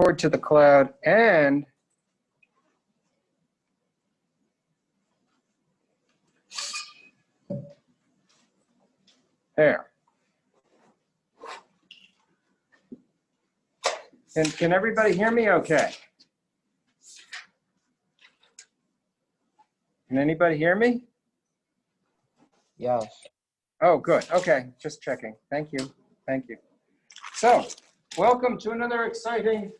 forward to the cloud and there. Can everybody hear me okay? Can anybody hear me? Yes. Oh, good. Okay, just checking. Thank you. Thank you. So, welcome to another exciting,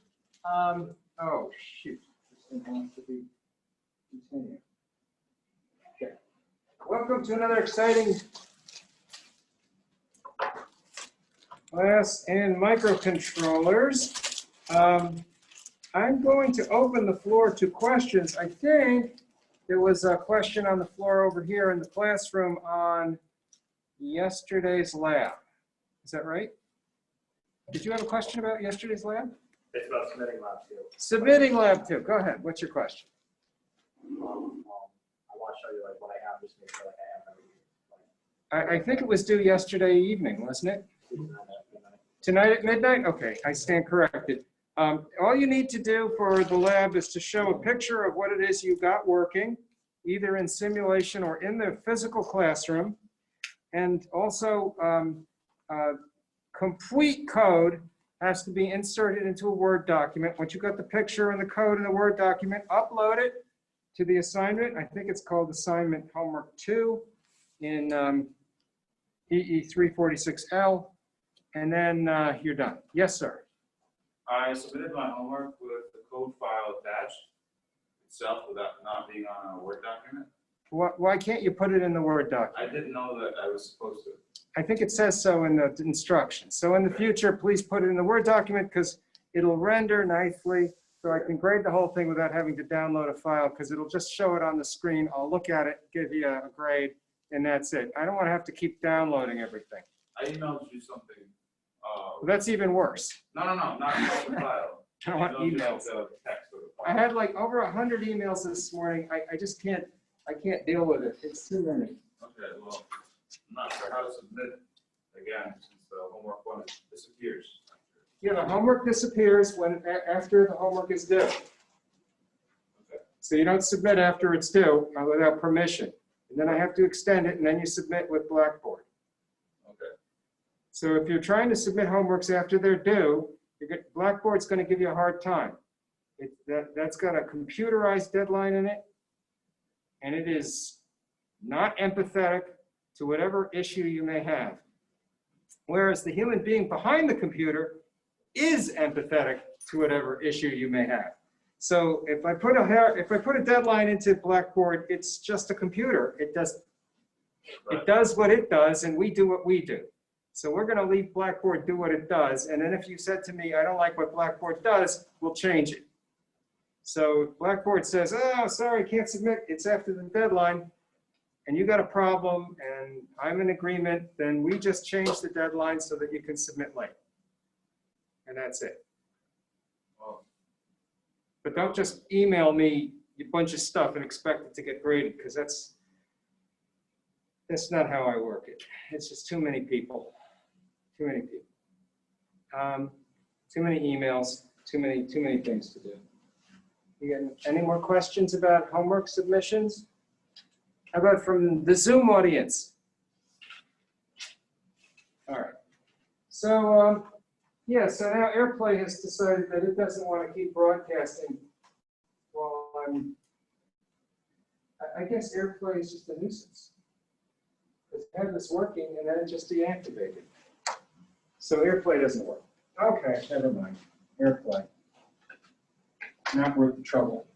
oh, shoot. This thing wants to be continued. Okay. Welcome to another exciting class in microcontrollers. I'm going to open the floor to questions. I think there was a question on the floor over here in the classroom on yesterday's lab. Is that right? Did you have a question about yesterday's lab? It's about submitting lab 2. Submitting lab 2. Go ahead. What's your question? I want to show you like what I have, just make sure like I have everything. I think it was due yesterday evening, wasn't it? Tonight at midnight? Okay, I stand corrected. All you need to do for the lab is to show a picture of what it is you got working, either in simulation or in the physical classroom. And also, complete code has to be inserted into a Word document. Once you've got the picture and the code in the Word document, upload it to the assignment. I think it's called assignment homework 2 in EE346L. And then you're done. Yes, sir. I submitted my homework with the code file attached itself without not being on a Word document. Why can't you put it in the Word document? I didn't know that I was supposed to. I think it says so in the instructions. So in the future, please put it in the Word document because it'll render nicely so I can grade the whole thing without having to download a file because it'll just show it on the screen. I'll look at it, give you a grade, and that's it. I don't want to have to keep downloading everything. I emailed you something. Well, that's even worse. No, not the file. I don't want emailed you emails. The text of the I file. had like over 100 emails this morning. I just can't, I can't deal with it. It's too many. Okay, well, I'm not sure how to submit again since the homework one disappears. Yeah, the homework disappears when after the homework is due. Okay. So you don't submit after it's due without permission. And then I have to extend it, and then you submit with Blackboard. Okay. So if you're trying to submit homeworks after they're due, Blackboard's going to give you a hard time. That's got a computerized deadline in it, and it is not empathetic to whatever issue you may have. Whereas the human being behind the computer is empathetic to whatever issue you may have. So if I put a deadline into Blackboard, it's just a computer. It does what it does, and we do what we do. So we're going to leave Blackboard do what it does. And then if you said to me, I don't like what Blackboard does, we'll change it. So if Blackboard says, oh, sorry, can't submit, it's after the deadline, and you got a problem, and I'm in agreement, then we just change the deadline so that you can submit late. And that's it. Well, But don't just email me a bunch of stuff and expect it to get graded, because that's not how I work it. It's just too many people. Too many people. Too many emails, too many things to do. You got any more questions about homework submissions? How about from the Zoom audience? All right. So, yeah, so now AirPlay has decided that it doesn't want to keep broadcasting while I guess AirPlay is just a nuisance. Because it had this working and then it just deactivated. So AirPlay doesn't work. Okay, never mind. AirPlay. Not worth the trouble.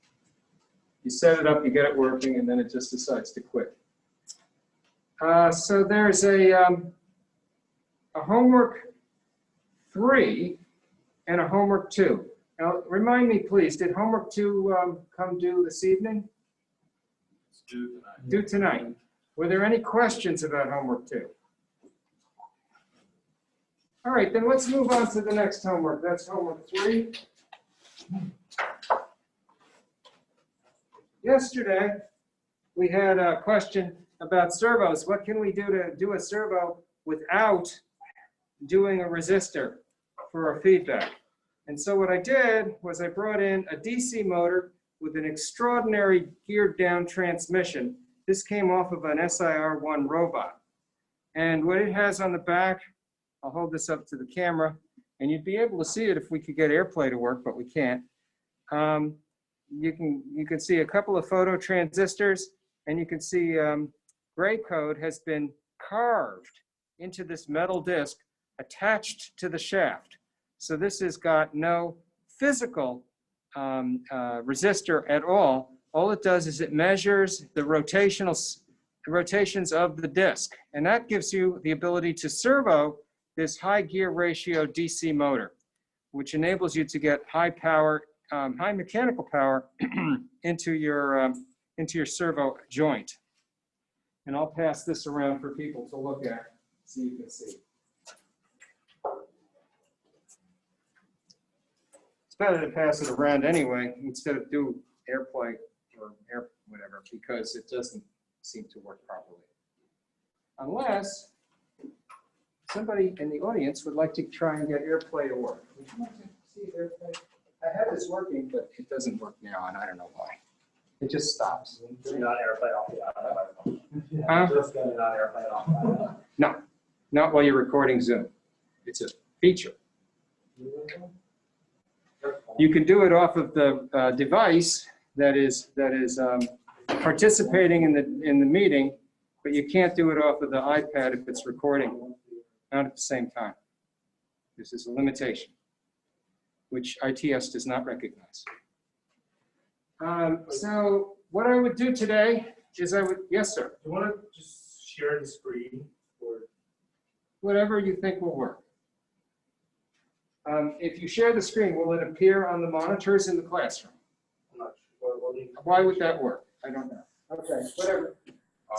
You set it up, you get it working, and then it just decides to quit. So there's a homework 3 and a homework 2. Now, remind me, please, did homework 2 come due this evening? it's due tonight. Due tonight. Were there any questions about homework 2? All right, then let's move on to the next homework. That's homework 3. Yesterday, we had a question about servos. What can we do to do a servo without doing a resistor for our feedback? And so what I did was I brought in a DC motor with an extraordinary geared down transmission. This came off of an SIR1 robot. And what it has on the back, I'll hold this up to the camera, and you'd be able to see it if we could get AirPlay to work, but we can't. You can see a couple of photo transistors, and you can see gray code has been carved into this metal disc attached to the shaft. So this has got no physical resistor at all. All it does is it measures the rotations of the disc, and that gives you the ability to servo this high gear ratio DC motor, which enables you to get high power, high mechanical power into your servo joint. And I'll pass this around for people to look at so you can see. It's better to pass it around anyway instead of do AirPlay or air whatever, because it doesn't seem to work properly. Unless somebody in the audience would like to try and get AirPlay to work. Would you like to see AirPlay? I have this working, but it doesn't work now, and I don't know why. It just stops. Do not AirPlay off the iPhone. Huh? Just do not AirPlay off the iPhone. No, not while you're recording Zoom. It's a feature. You can do it off of the device that is participating in the meeting, but you can't do it off of the iPad if it's recording, not at the same time. This is a limitation, which ITS does not recognize. So what I would do today is yes, sir. You want to just share the screen or? Whatever you think will work. If you share the screen, will it appear on the monitors in the classroom? I'm not sure. Why would that work? I don't know. Okay, whatever.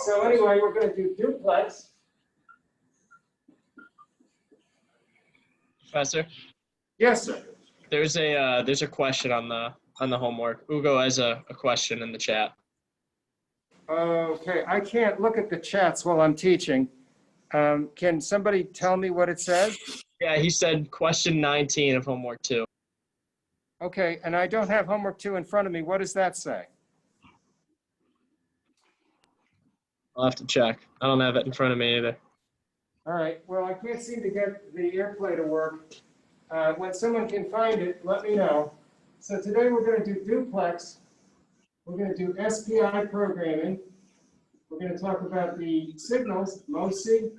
So anyway, we're going to do duplex. Professor, Yes, sir. there's a question on the homework. Ugo has a question in the chat. Okay, I can't look at the chats while I'm teaching. Can somebody tell me what it says? Yeah, he said question 19 of homework 2. Okay, and I don't have homework 2 in front of me. What does that say? I'll have to check. I don't have it in front of me either. All right, well, I can't seem to get the AirPlay to work. When someone can find it, let me know. So today we're going to do duplex. We're going to do SPI programming. We're going to talk about the signals, MOSI,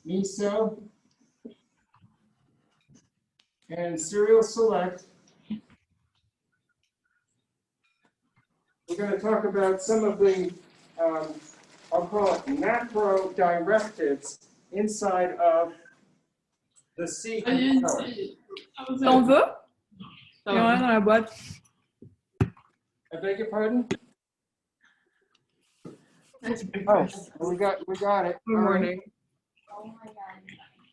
MISO, and serial select. We're going to talk about some of the, I'll call it macro directives inside of the C component. T'en veux? Il y en a dans la boîte. I beg your pardon? Oh, we got it. Good morning. All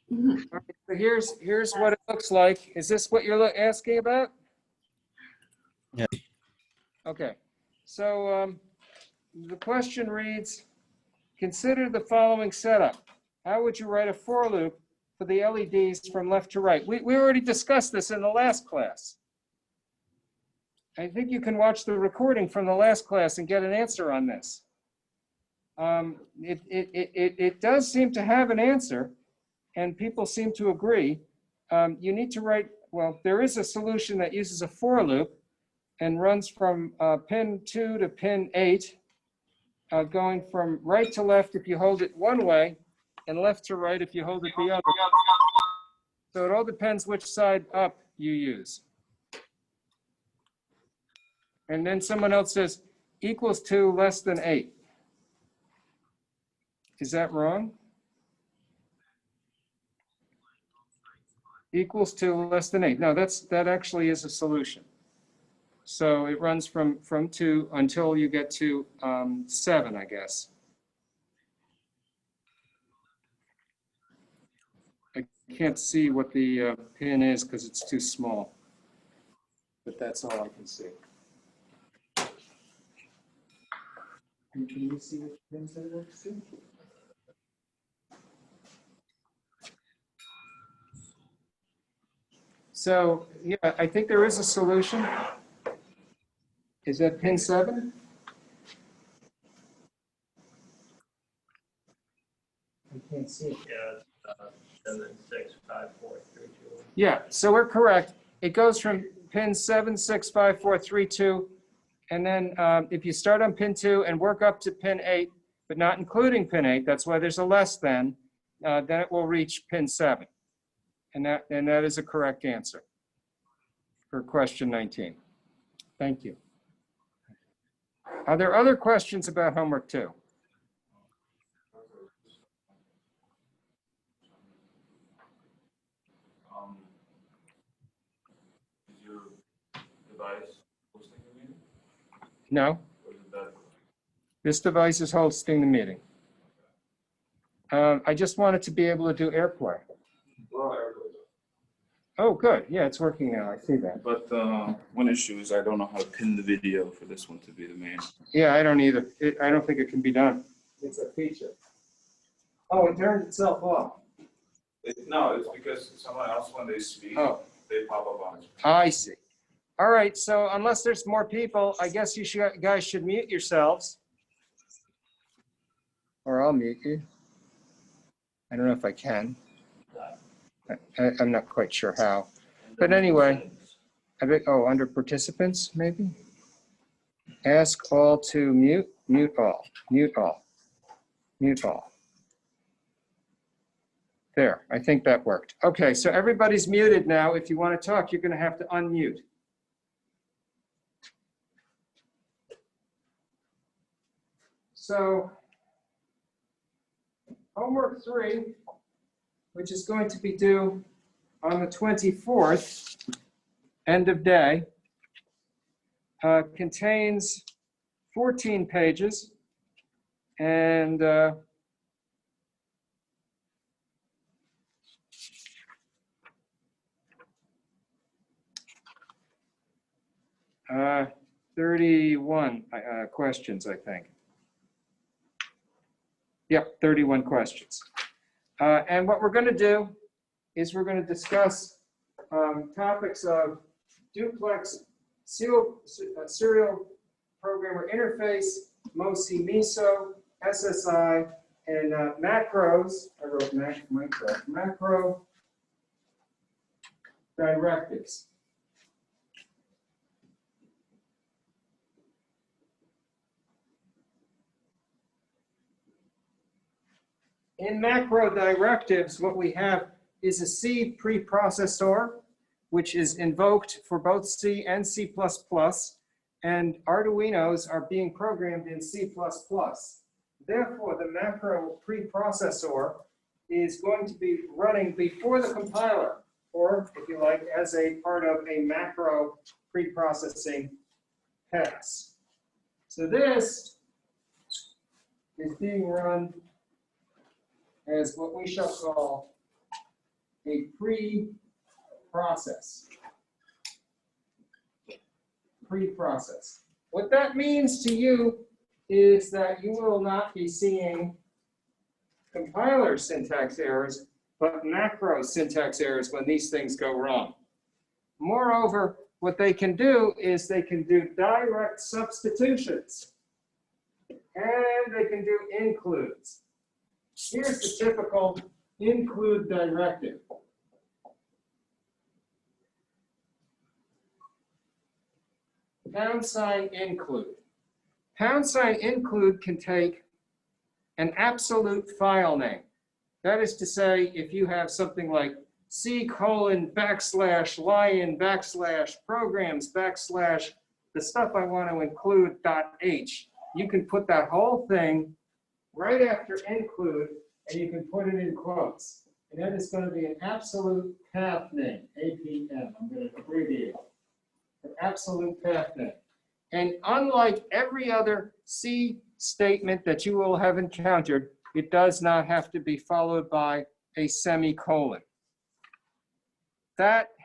right, so here's what it looks like. Is this what you're asking about? Yeah. Okay. So the question reads, consider the following setup. How would you write a for loop for the LEDs from left to right? We already discussed this in the last class. I think you can watch the recording from the last class and get an answer on this. It does seem to have an answer, and people seem to agree. You need to write, well, there is a solution that uses a for loop and runs from pin 2 to pin 8, going from right to left if you hold it one way, and left to right if you hold it the other. So it all depends which side up you use. And then someone else says equals to less than 8. Is that wrong? Equals to less than 8. No, that actually is a solution. So it runs from 2 until you get to 7, I guess. I can't see what the pin is because it's too small, but that's all I can see. Can you see which pins it works to? So, yeah, I think there is a solution. Is that pin 7? I can't see it. Yeah, 7, 6, 5, 4, 3, 2. Yeah, so we're correct. It goes from pin 7, 6, 5, 4, 3, 2. And then if you start on pin 2 and work up to pin 8, but not including pin 8, that's why there's a less than, then it will reach pin 7. And that is a correct answer for question 19. Thank you. Are there other questions about homework 2? Is your device hosting the meeting? No, Or is it that? this device is hosting the meeting. I just wanted to be able to do AirPlay. Well, everybody's Oh, good. Yeah, it's working now. I see that. But one issue is I don't know how to pin the video for this one to be the main. Yeah, I don't either. I don't think it can be done. It's a feature. Oh, it turned itself off. No, it's because someone else, when they speak, Oh, they pop up on it. I see. All right, so unless there's more people, I guess you guys should mute yourselves. Or I'll mute you. I don't know if I can. I'm not quite sure how. But anyway, under participants, maybe? Ask all to mute, mute all, mute all, mute all. There, I think that worked. Okay, so everybody's muted now. If you want to talk, you're going to have to unmute. So, homework 3, which is going to be due on the 24th, end of day, contains 14 pages and 31 questions, I think. Yep, 31 questions. And what we're going to do is we're going to discuss topics of duplex serial programmer interface, MOSI, MISO, SSI, and macros. I wrote macro directives. In macro directives, what we have is a C preprocessor, which is invoked for both C and C++, and Arduinos are being programmed in C++. Therefore, the macro preprocessor is going to be running before the compiler, or if you like, as a part of a macro preprocessing pass. So this is being run as what we shall call a pre-process. Pre-process. What that means to you is that you will not be seeing compiler syntax errors, but macro syntax errors when these things go wrong. Moreover, what they can do is they can do direct substitutions, and they can do includes. Here's the typical include directive. # include. # include can take an absolute file name. That is to say, if you have something like C:\lion /programs / the stuff I want to include .h, you can put that whole thing right after include, and you can put it in quotes. And that is going to be an absolute path name, APM. I'm going to abbreviate it. An absolute path name. And unlike every other C statement that you will have encountered, it does not have to be followed by a semicolon. That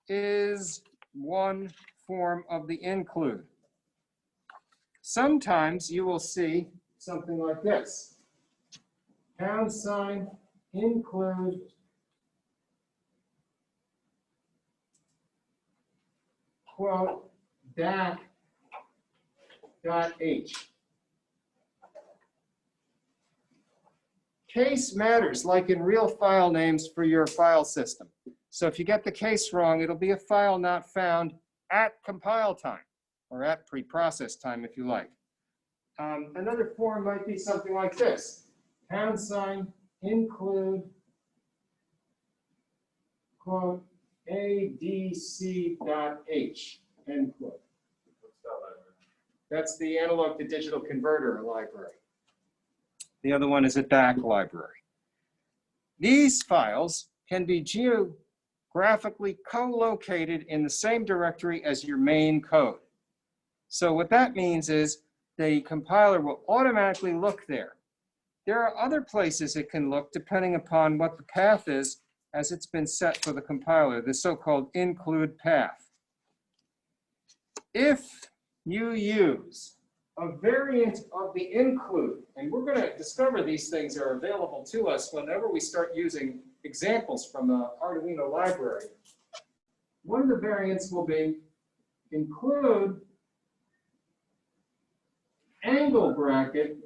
is one form of the include. Sometimes you will see something like this. # include quote, DAC .h. Case matters, like in real file names for your file system. So if you get the case wrong, it'll be a file not found at compile time, or at pre-process time, if you like. Another form might be something like this: # include, quote, adc.h, end quote. What's that library? That's the analog to digital converter library. The other one is a DAC library. These files can be geographically co-located in the same directory as your main code. So what that means is the compiler will automatically look there. There are other places it can look depending upon what the path is as it's been set for the compiler, the so-called include path. If you use a variant of the include, and we're going to discover these things are available to us whenever we start using examples from the Arduino library. One of the variants will be include angle bracket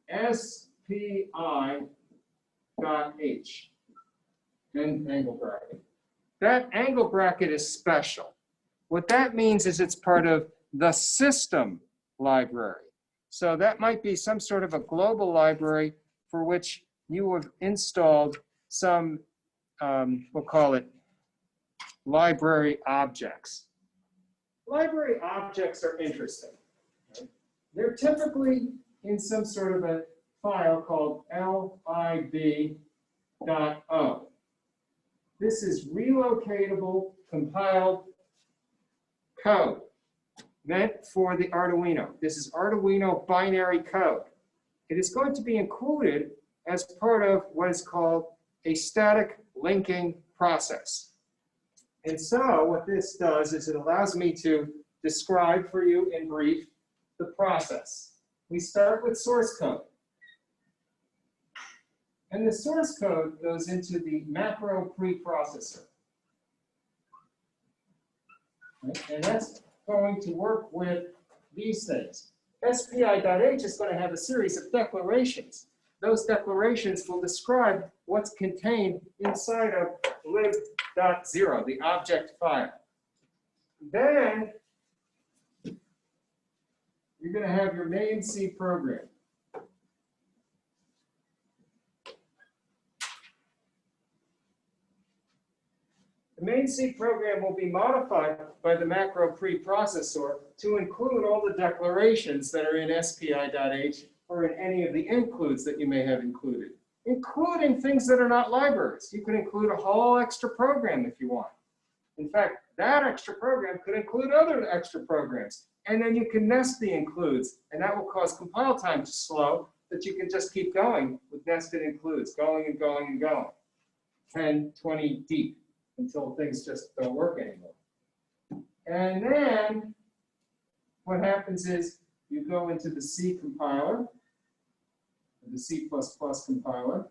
SPI.h, and angle bracket. That angle bracket is special. What that means is it's part of the system library. So that might be some sort of a global library for which you have installed some, we'll call it library objects. Library objects are interesting. They're typically in some sort of a file called lib.o. This is relocatable compiled code meant for the Arduino. This is Arduino binary code. It is going to be included as part of what is called a static linking process. And so what this does is it allows me to describe for you in brief the process. We start with source code. And the source code goes into the macro preprocessor. Right? And that's going to work with these things. SPI.h is going to have a series of declarations. Those declarations will describe what's contained inside of lib.0, the object file. Then you're going to have your main C program. The main C program will be modified by the macro preprocessor to include all the declarations that are in SPI.h or in any of the includes that you may have included, including things that are not libraries. You could include a whole extra program if you want. In fact, that extra program could include other extra programs. And then you can nest the includes, and that will cause compile time to slow, that you can just keep going with nested includes, going and going and going, 10, 20 deep, until things just don't work anymore. And then what happens is you go into the C compiler, the C++ compiler,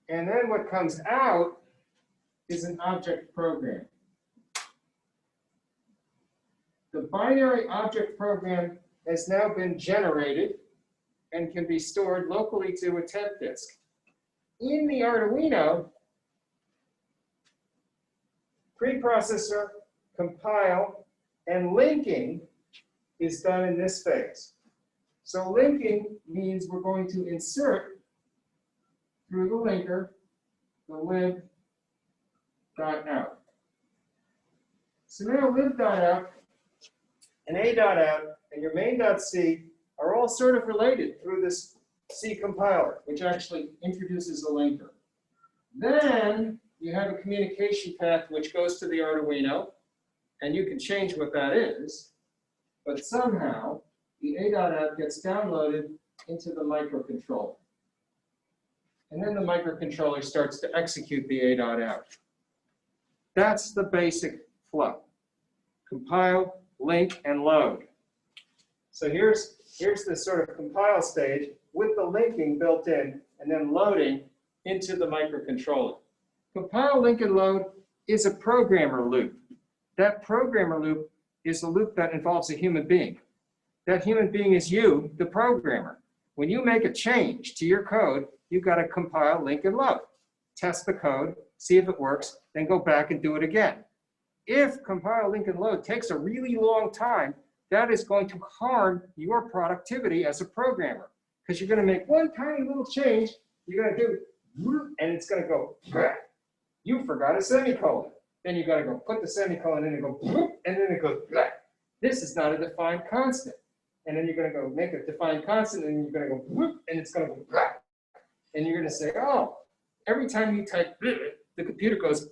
and then what comes out is an object program. The binary object program has now been generated and can be stored locally to a temp disk. In the Arduino, preprocessor, compile, and linking is done in this phase. So linking means we're going to insert through the linker the lib.out. So now lib.out and a.out and your main.c are all sort of related through this C compiler, which actually introduces a linker. Then you have a communication path which goes to the Arduino, and you can change what that is, but somehow the a.out gets downloaded into the microcontroller. And then the microcontroller starts to execute the a.out. That's the basic flow. Compile, link, and load. So here's the sort of compile stage with the linking built in and then loading into the microcontroller. Compile, link, and load is a programmer loop. That programmer loop is a loop that involves a human being. That human being is you, the programmer. When you make a change to your code, you've got to compile, link, and load. Test the code, see if it works, then go back and do it again. If compile, link, and load takes a really long time, that is going to harm your productivity as a programmer, because you're going to make one tiny little change, you're going to do, and it's going to go, you forgot a semicolon. Then you got to go put the semicolon in and go, and then it goes, this is not a defined constant. And then you're going to go make a defined constant, and you're going to go, whoop, and it's going to go, and you're going to say, oh, every time you type, the computer goes,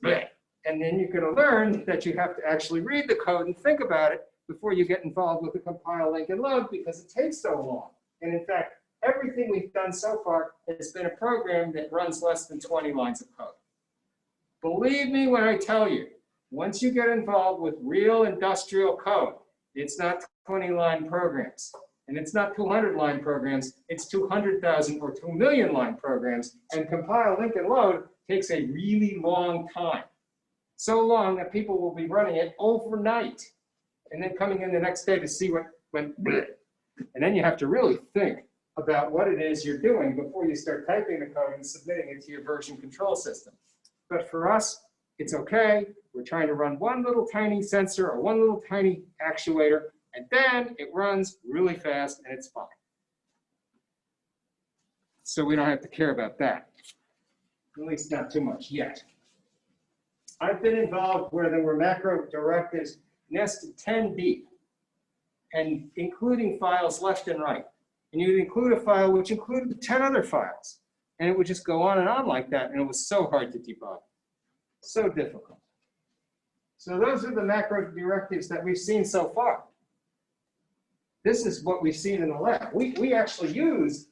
and then you're going to learn that you have to actually read the code and think about it before you get involved with the compile, link, and load, because it takes so long. And in fact, everything we've done so far has been a program that runs less than 20 lines of code. Believe me when I tell you, once you get involved with real industrial code, it's not 20-line programs, and it's not 200-line programs, it's 200,000 or 2 million line programs, and compile, link, and load takes a really long time. So long that people will be running it overnight, and then coming in the next day to see what went bleh. And then you have to really think about what it is you're doing before you start typing the code and submitting it to your version control system. But for us, it's okay. We're trying to run one little tiny sensor or one little tiny actuator, and then it runs really fast and it's fine. So we don't have to care about that, at least not too much yet. I've been involved where there were macro directives nested 10 deep, and including files left and right. And you'd include a file which included 10 other files. And it would just go on and on like that, and it was so hard to debug. So difficult. So those are the macro directives that we've seen so far. This is what we've seen in the lab. We actually used,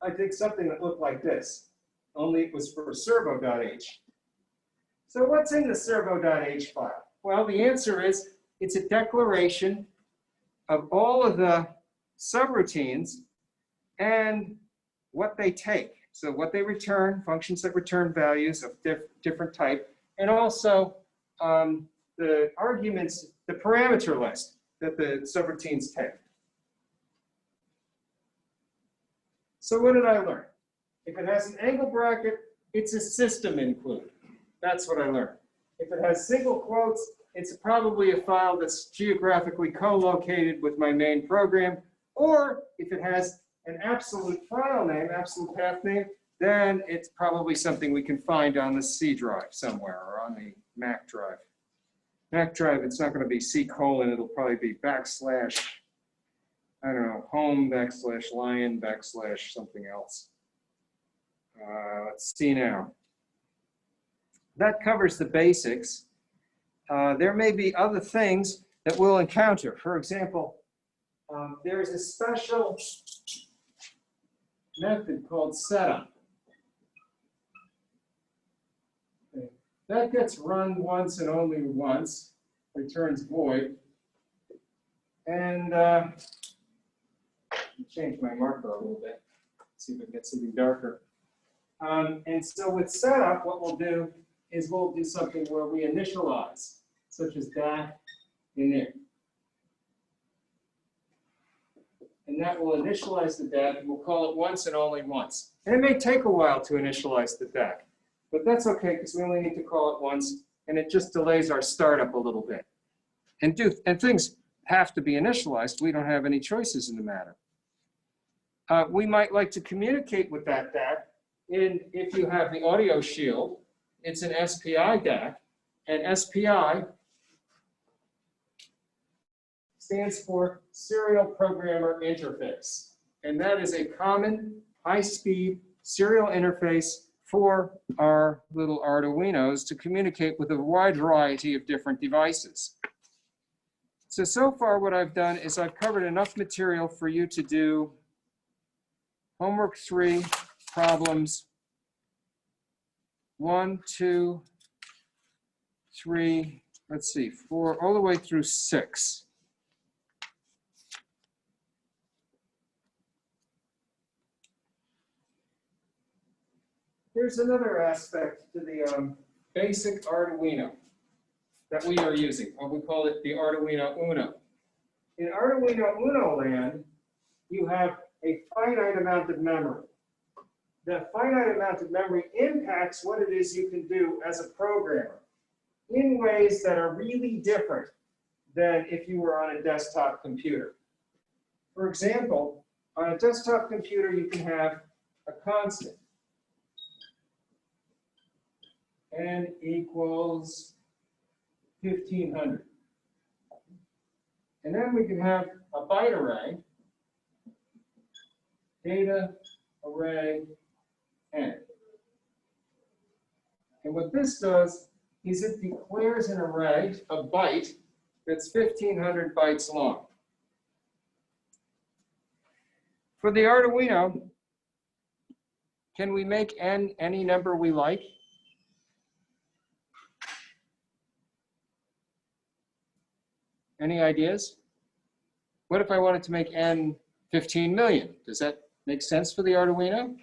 I think, something that looked like this, only it was for servo.h. So what's in the servo.h file? Well, the answer is it's a declaration of all of the subroutines and what they take. So what they return, functions that return values of different type, and also the arguments, the parameter list that the subroutines take. So what did I learn? If it has an angle bracket, it's a system include. That's what I learned. If it has single quotes, it's probably a file that's geographically co-located with my main program. Or if it has an absolute file name, absolute path name, then it's probably something we can find on the C drive somewhere or on the Mac drive. Mac drive, it's not going to be C:, it'll probably be \, I don't know, home \, lion \, something else. Let's see now. That covers the basics. There may be other things that we'll encounter. For example, there is a special method called setup. Okay. That gets run once and only once, returns void. And change my marker a little bit, see if it gets even darker. And so with setup, what we'll do is we'll do something where we initialize, such as that in there. And that will initialize the DAC, and we'll call it once and only once. And it may take a while to initialize the DAC, but that's okay because we only need to call it once, and it just delays our startup a little bit. And things have to be initialized. We don't have any choices in the matter. We might like to communicate with that DAC, and if you have the audio shield, it's an SPI DAC, and SPI stands for Serial Programmer Interface. And that is a common high-speed serial interface for our little Arduinos to communicate with a wide variety of different devices. So far what I've done is I've covered enough material for you to do homework 3, problems 1, 2, 3, let's see, 4, all the way through 6. Here's another aspect to the basic Arduino. that we are using, or we call it the Arduino Uno. In Arduino Uno land, you have a finite amount of memory. That finite amount of memory impacts what it is you can do as a programmer in ways that are really different than if you were on a desktop computer. For example, on a desktop computer, you can have a constant. N equals 1500. And then we can have a byte array, data array N. And what this does is it declares an array, a byte, that's 1500 bytes long. For the Arduino, can we make N any number we like? Any ideas? What if I wanted to make N 15 million? Does that make sense for the Arduino?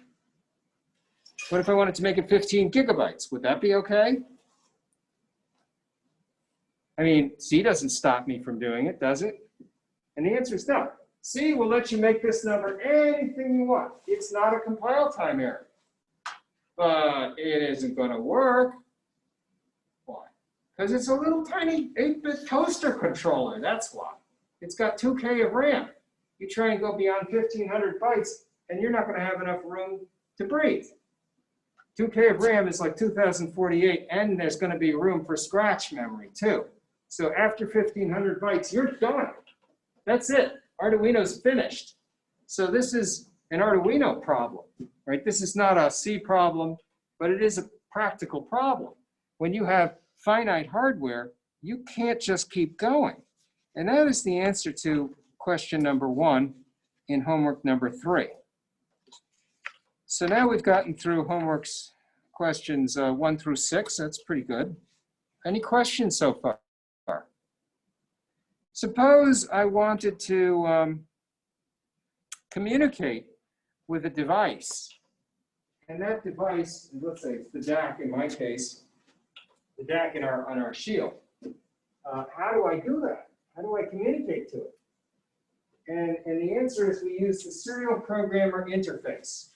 What if I wanted to make it 15 gigabytes? Would that be okay? I mean, C doesn't stop me from doing it, does it? And the answer is no. C will let you make this number anything you want. It's not a compile time error. But it isn't going to work. Why? Because it's a little tiny 8-bit toaster controller, that's why. It's got 2K of RAM. You try and go beyond 1500 bytes, and you're not going to have enough room to breathe. 2K of RAM is like 2048, and there's going to be room for scratch memory, too. So after 1500 bytes, you're done. That's it. Arduino's finished. So this is an Arduino problem, right? This is not a C problem, but it is a practical problem. When you have finite hardware, you can't just keep going. And that is the answer to question number 1 in homework number 3. So now we've gotten through homeworks questions 1 through 6. That's pretty good. Any questions so far? Suppose I wanted to communicate with a device. And that device, let's say it's the DAC in my case, the DAC on our shield. How do I do that? How do I communicate to it? And the answer is we use the serial programmer interface.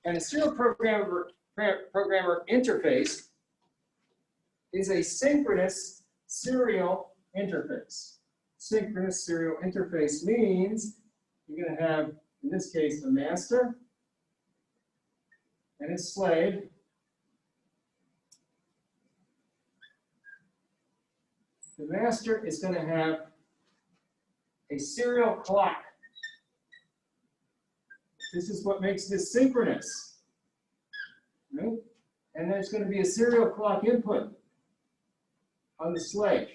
And a serial programmer interface is a synchronous serial interface. Synchronous serial interface means you're going to have, in this case, a master and a slave. The master is going to have a serial clock. This is what makes this synchronous. Right? And there's going to be a serial clock input on the slave.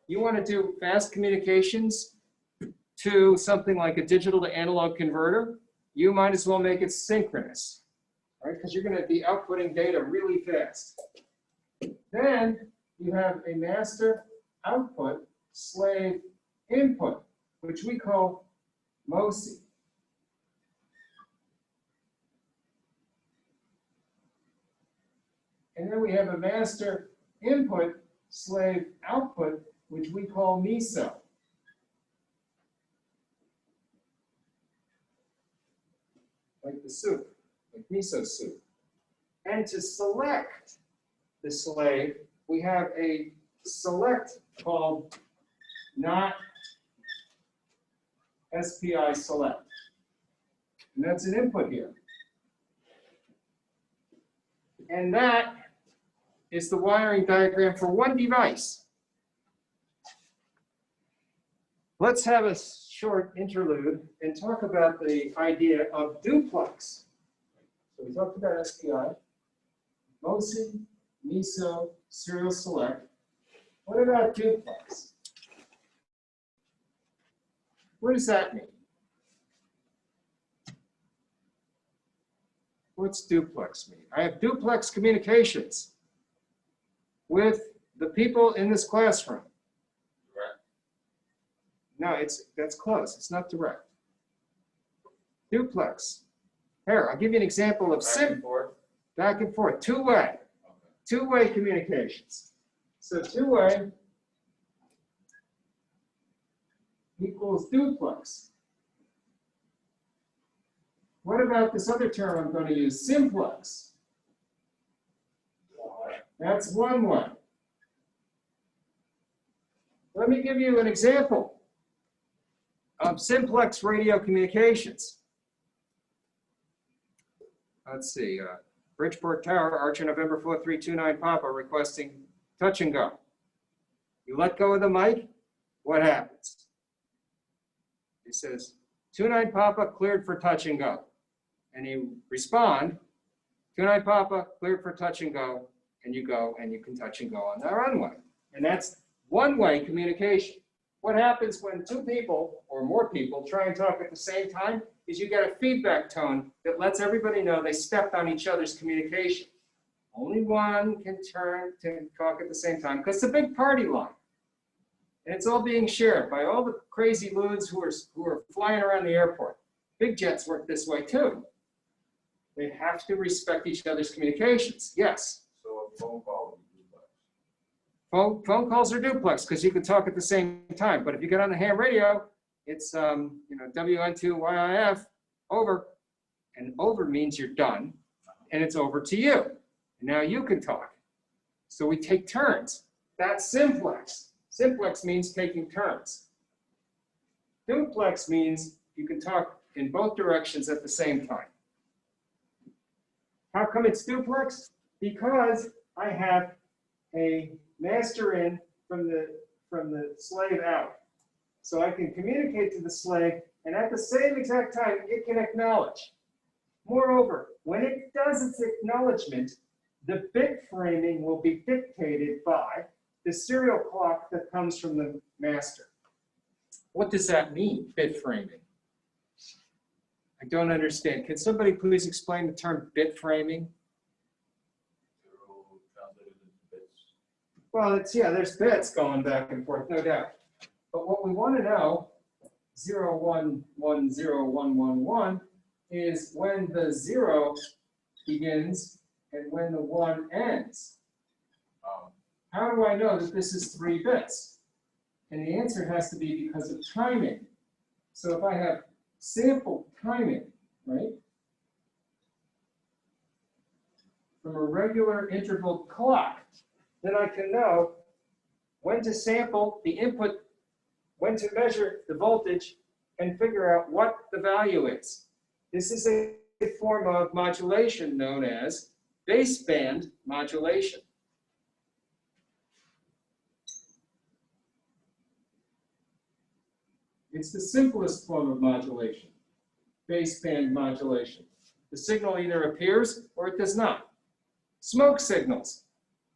You want to do fast communications to something like a digital to analog converter, you might as well make it synchronous, right? Because you're going to be outputting data really fast. Then you have a master output, slave input, which we call MOSI. And then we have a master input, slave output, which we call MISO. Like the soup, like miso soup. And to select the slave, we have a select called not SPI select. And that's an input here. And that is the wiring diagram for one device. Let's have a short interlude and talk about the idea of duplex. So we talked about SPI, MOSI, MISO, serial select. What about duplex? What does that mean? What's duplex mean? I have duplex communications with the people in this classroom. No, that's close. It's not direct. Duplex. Here, I'll give you an example of back and forth, two-way communications. So two-way equals duplex. What about this other term I'm going to use, simplex? That's one way. Let me give you an example of simplex radio communications. Let's see, Bridgeport Tower, Archer November 4329 Papa requesting touch and go. You let go of the mic, what happens? It says, 29 Papa cleared for touch and go. And you respond, 29 Papa cleared for touch and go, and you go and you can touch and go on the runway. And that's one-way communication. What happens when two people or more people try and talk at the same time is you get a feedback tone that lets everybody know they stepped on each other's communication. Only one can turn to talk at the same time because it's a big party line. And it's all being shared by all the crazy loons who are flying around the airport. Big jets work this way too. They have to respect each other's communications. Yes. So a phone call would be duplex. Phone calls are duplex because you can talk at the same time. But if you get on the ham radio, it's WN2YIF, over. And over means you're done. And it's over to you. And now you can talk. So we take turns. That's simplex. Simplex means taking turns. Duplex means you can talk in both directions at the same time. How come it's duplex? Because I have a master in from the slave out. So I can communicate to the slave, and at the same exact time, it can acknowledge. Moreover, when it does its acknowledgement, the bit framing will be dictated by the serial clock that comes from the master. What does that mean, bit framing? I don't understand. Can somebody please explain the term bit framing? Zero translated into bits. Well, there's bits going back and forth, no doubt. But what we want to know, 0110111, is when the 0 begins and when the 1 ends. How do I know that this is 3 bits? And the answer has to be because of timing. So if I have sample timing, right, from a regular interval clock, then I can know when to sample the input, when to measure the voltage, and figure out what the value is. This is a form of modulation known as baseband modulation. It's the simplest form of modulation, baseband modulation. The signal either appears or it does not. Smoke signals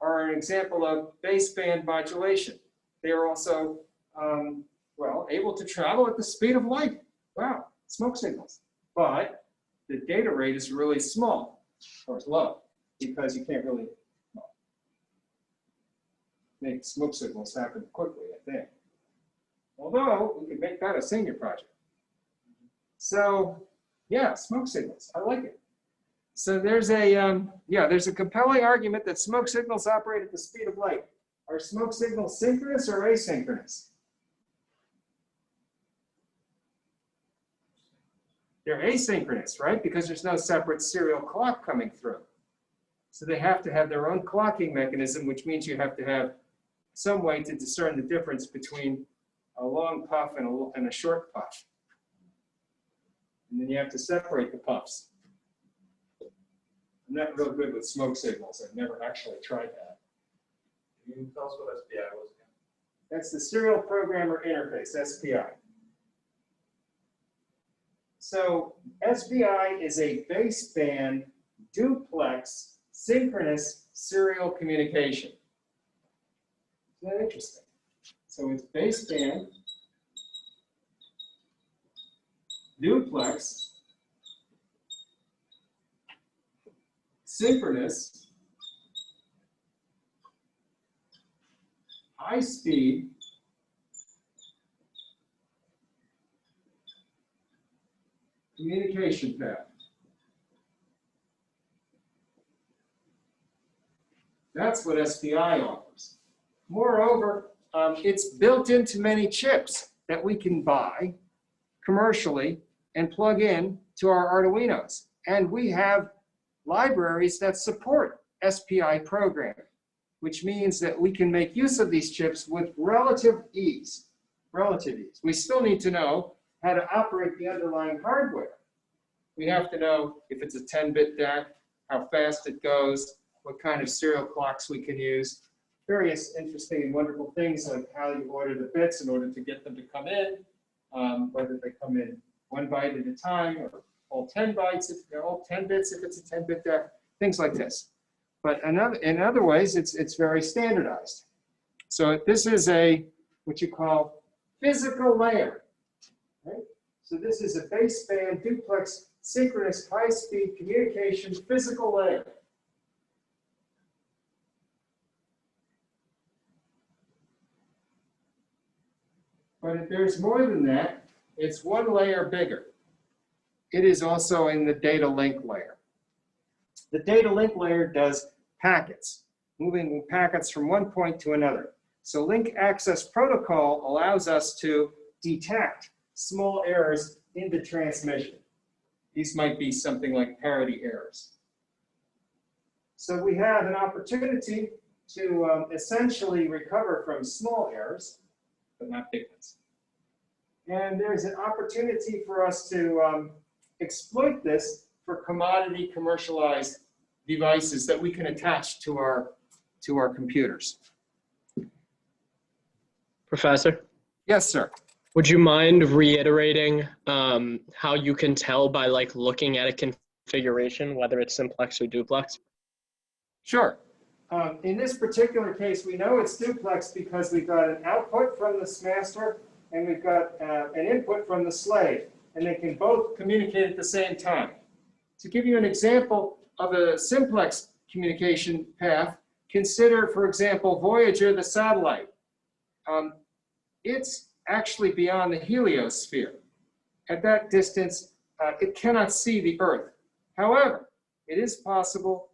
are an example of baseband modulation. They are also, able to travel at the speed of light. Wow, smoke signals. But the data rate is really small, or low, because you can't really make smoke signals happen quickly, I think. Although, we could make that a senior project. So, yeah, smoke signals, I like it. So there's a compelling argument that smoke signals operate at the speed of light. Are smoke signals synchronous or asynchronous? They're asynchronous, right? Because there's no separate serial clock coming through. So they have to have their own clocking mechanism, which means you have to have some way to discern the difference between a long puff and a short puff. And then you have to separate the puffs. I'm not real good with smoke signals. I've never actually tried that. Can you tell us what SPI was again? That's the Serial Programmer Interface, SPI. So SPI is a baseband duplex synchronous serial communication. Isn't that interesting? So it's baseband duplex synchronous high speed communication path. That's what SPI offers. Moreover, it's built into many chips that we can buy commercially and plug in to our Arduinos. And we have libraries that support SPI programming, which means that we can make use of these chips with relative ease. We still need to know how to operate the underlying hardware. We have to know if it's a 10-bit DAC, how fast it goes, what kind of serial clocks we can use, various interesting and wonderful things like how you order the bits in order to get them to come in, whether they come in 1 byte at a time or all 10 bytes, if they're all 10 bits, if it's a 10-bit DAC, things like this. But in other ways, it's very standardized. So this is what you call physical layer. Right? So this is a baseband duplex synchronous high-speed communication physical layer. But if there's more than that, it's 1 layer bigger. It is also in the data link layer. The data link layer does packets, moving packets from one point to another. So link access protocol allows us to detect small errors in the transmission. These might be something like parity errors. So we have an opportunity to essentially recover from small errors, but not big ones. And there's an opportunity for us to exploit this for commodity commercialized devices that we can attach to our computers. Professor, Yes, sir. would you mind reiterating how you can tell by like looking at a configuration, whether it's simplex or duplex? Sure. In this particular case, we know it's duplex because we've got an output from this master and we've got an input from the slave, and they can both communicate at the same time. To give you an example of a simplex communication path, consider, for example, Voyager, the satellite. It's actually beyond the heliosphere. At that distance, it cannot see the Earth. However, it is possible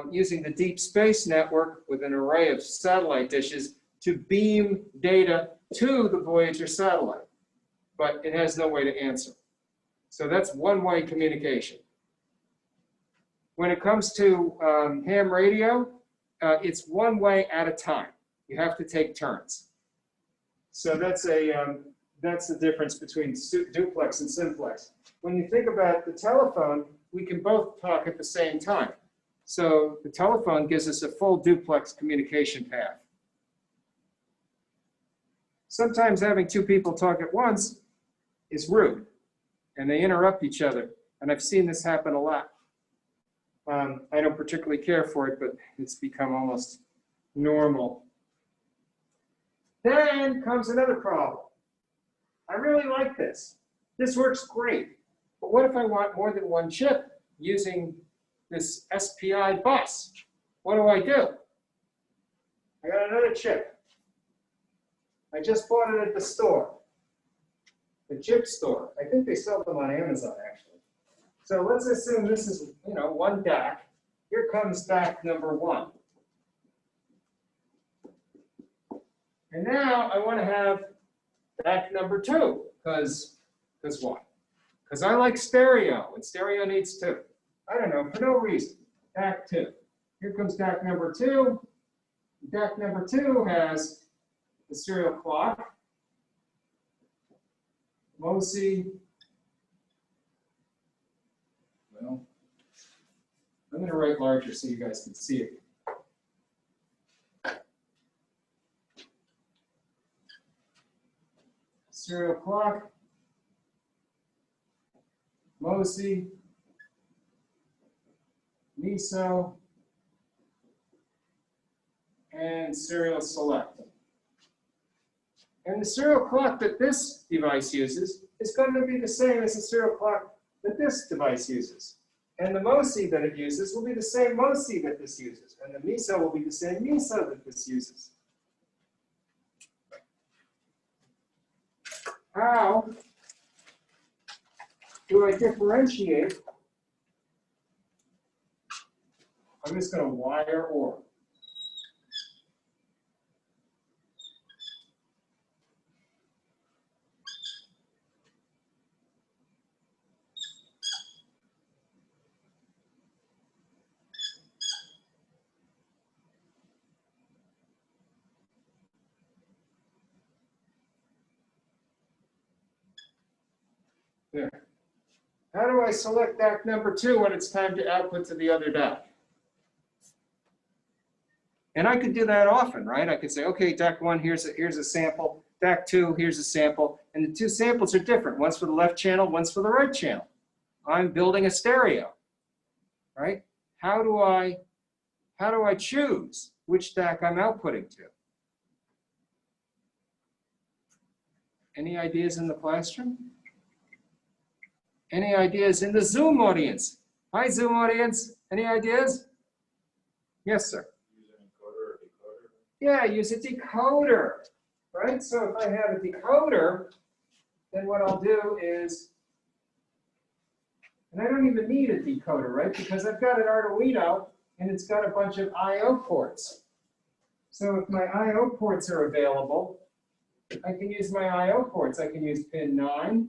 using the deep space network with an array of satellite dishes to beam data to the Voyager satellite, but it has no way to answer. So that's one-way communication. When it comes to ham radio, it's one way at a time. You have to take turns. So that's the difference between duplex and simplex. When you think about the telephone, we can both talk at the same time. So the telephone gives us a full duplex communication path. Sometimes having 2 people talk at once is rude, and they interrupt each other. And I've seen this happen a lot. I don't particularly care for it, but it's become almost normal. Then comes another problem. I really like this. This works great. But what if I want more than 1 chip using this SPI bus? What do? I got another chip. I just bought it at the store, the chip store. I think they sell them on Amazon, actually. So let's assume this is, 1 DAC. Here comes DAC number 1. And now I want to have DAC number 2, because why? Because I like stereo, and stereo needs 2. I don't know, for no reason. DAC 2. Here comes DAC number 2. DAC number 2 has the serial clock, MOSI. Well, I'm going to write larger so you guys can see it. Serial clock, MOSI, MISO, and serial select. And the serial clock that this device uses is going to be the same as the serial clock that this device uses. And the MOSI that it uses will be the same MOSI that this uses. And the MISO will be the same MISO that this uses. How do I differentiate? I'm just going to wire OR. There. How do I select DAC number 2 when it's time to output to the other DAC? And I could do that often, right? I could say, okay, DAC 1, here's a sample. DAC 2, here's a sample. And the two samples are different. One's for the left channel, one's for the right channel. I'm building a stereo, right? How do I choose which DAC I'm outputting to? Any ideas in the classroom? Any ideas in the Zoom audience? Hi, Zoom audience. Any ideas? Yes, sir. Use an encoder or decoder? Yeah, use a decoder, right? So if I have a decoder, then what I'll do is, and I don't even need a decoder, right? Because I've got an Arduino and it's got a bunch of I/O ports. So if my I/O ports are available, I can use my I/O ports. I can use pin 9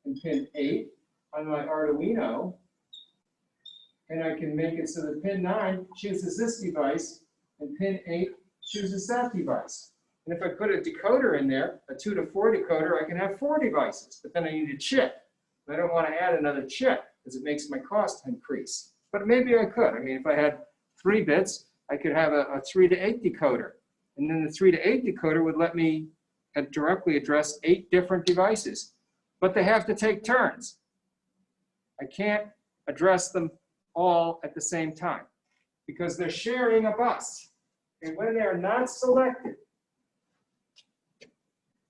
and pin 8 on my Arduino, and I can make it so that pin 9 chooses this device and pin 8 chooses that device. And if I put a decoder in there, a 2 to 4 decoder, I can have 4 devices, but then I need a chip. I don't want to add another chip because it makes my cost increase. But maybe I could. I mean, if I had 3 bits, I could have a 3 to 8 decoder. And then the 3 to 8 decoder would let me directly address 8 different devices. But they have to take turns. I can't address them all at the same time because they're sharing a bus. And when they're not selected,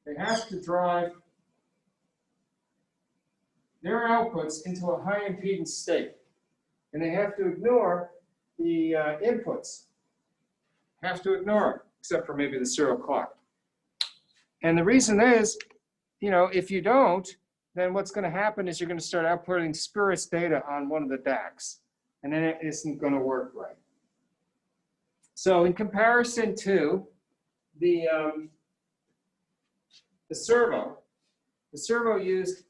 they have to drive their outputs into a high impedance state. And they have to ignore the inputs. Have to ignore them, except for maybe the serial clock. And the reason is, you know, if you don't, then what's going to happen is you're going to start outputting spurious data on one of the DACs. And then it isn't going to work right. So in comparison to the servo used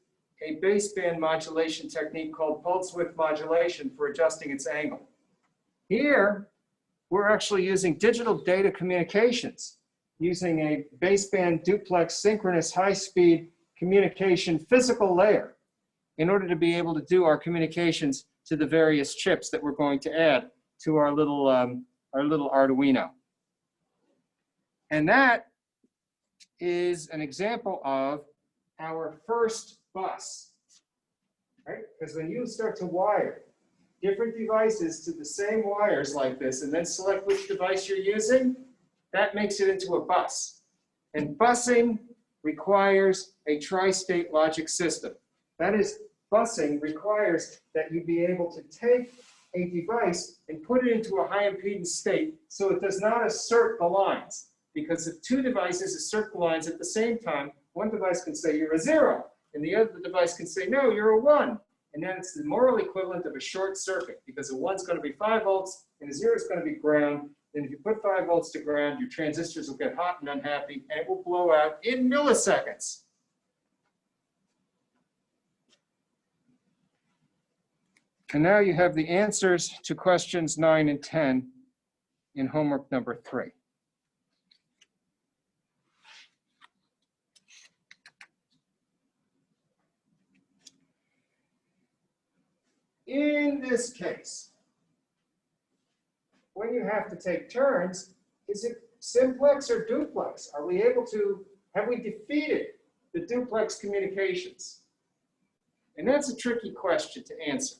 a baseband modulation technique called pulse width modulation for adjusting its angle. Here, we're actually using digital data communications, using a baseband duplex synchronous high-speed communication physical layer in order to be able to do our communications to the various chips that we're going to add to our little Arduino. And that is an example of our first bus, right? Because when you start to wire different devices to the same wires like this and then select which device you're using, that makes it into a bus. And busing requires a tri-state logic system. That is, busing requires that you be able to take a device and put it into a high impedance state so it does not assert the lines. Because if 2 devices assert the lines at the same time, one device can say you're a 0, and the other device can say, no, you're a 1. And then it's the moral equivalent of a short circuit, because a 1's going to be 5 volts and a 0 is going to be ground. And if you put 5 volts to ground, your transistors will get hot and unhappy, and it will blow out in milliseconds. And now you have the answers to questions 9 and 10 in homework number 3. In this case, when you have to take turns, is it simplex or duplex? Are we able to, have we defeated the duplex communications? And that's a tricky question to answer,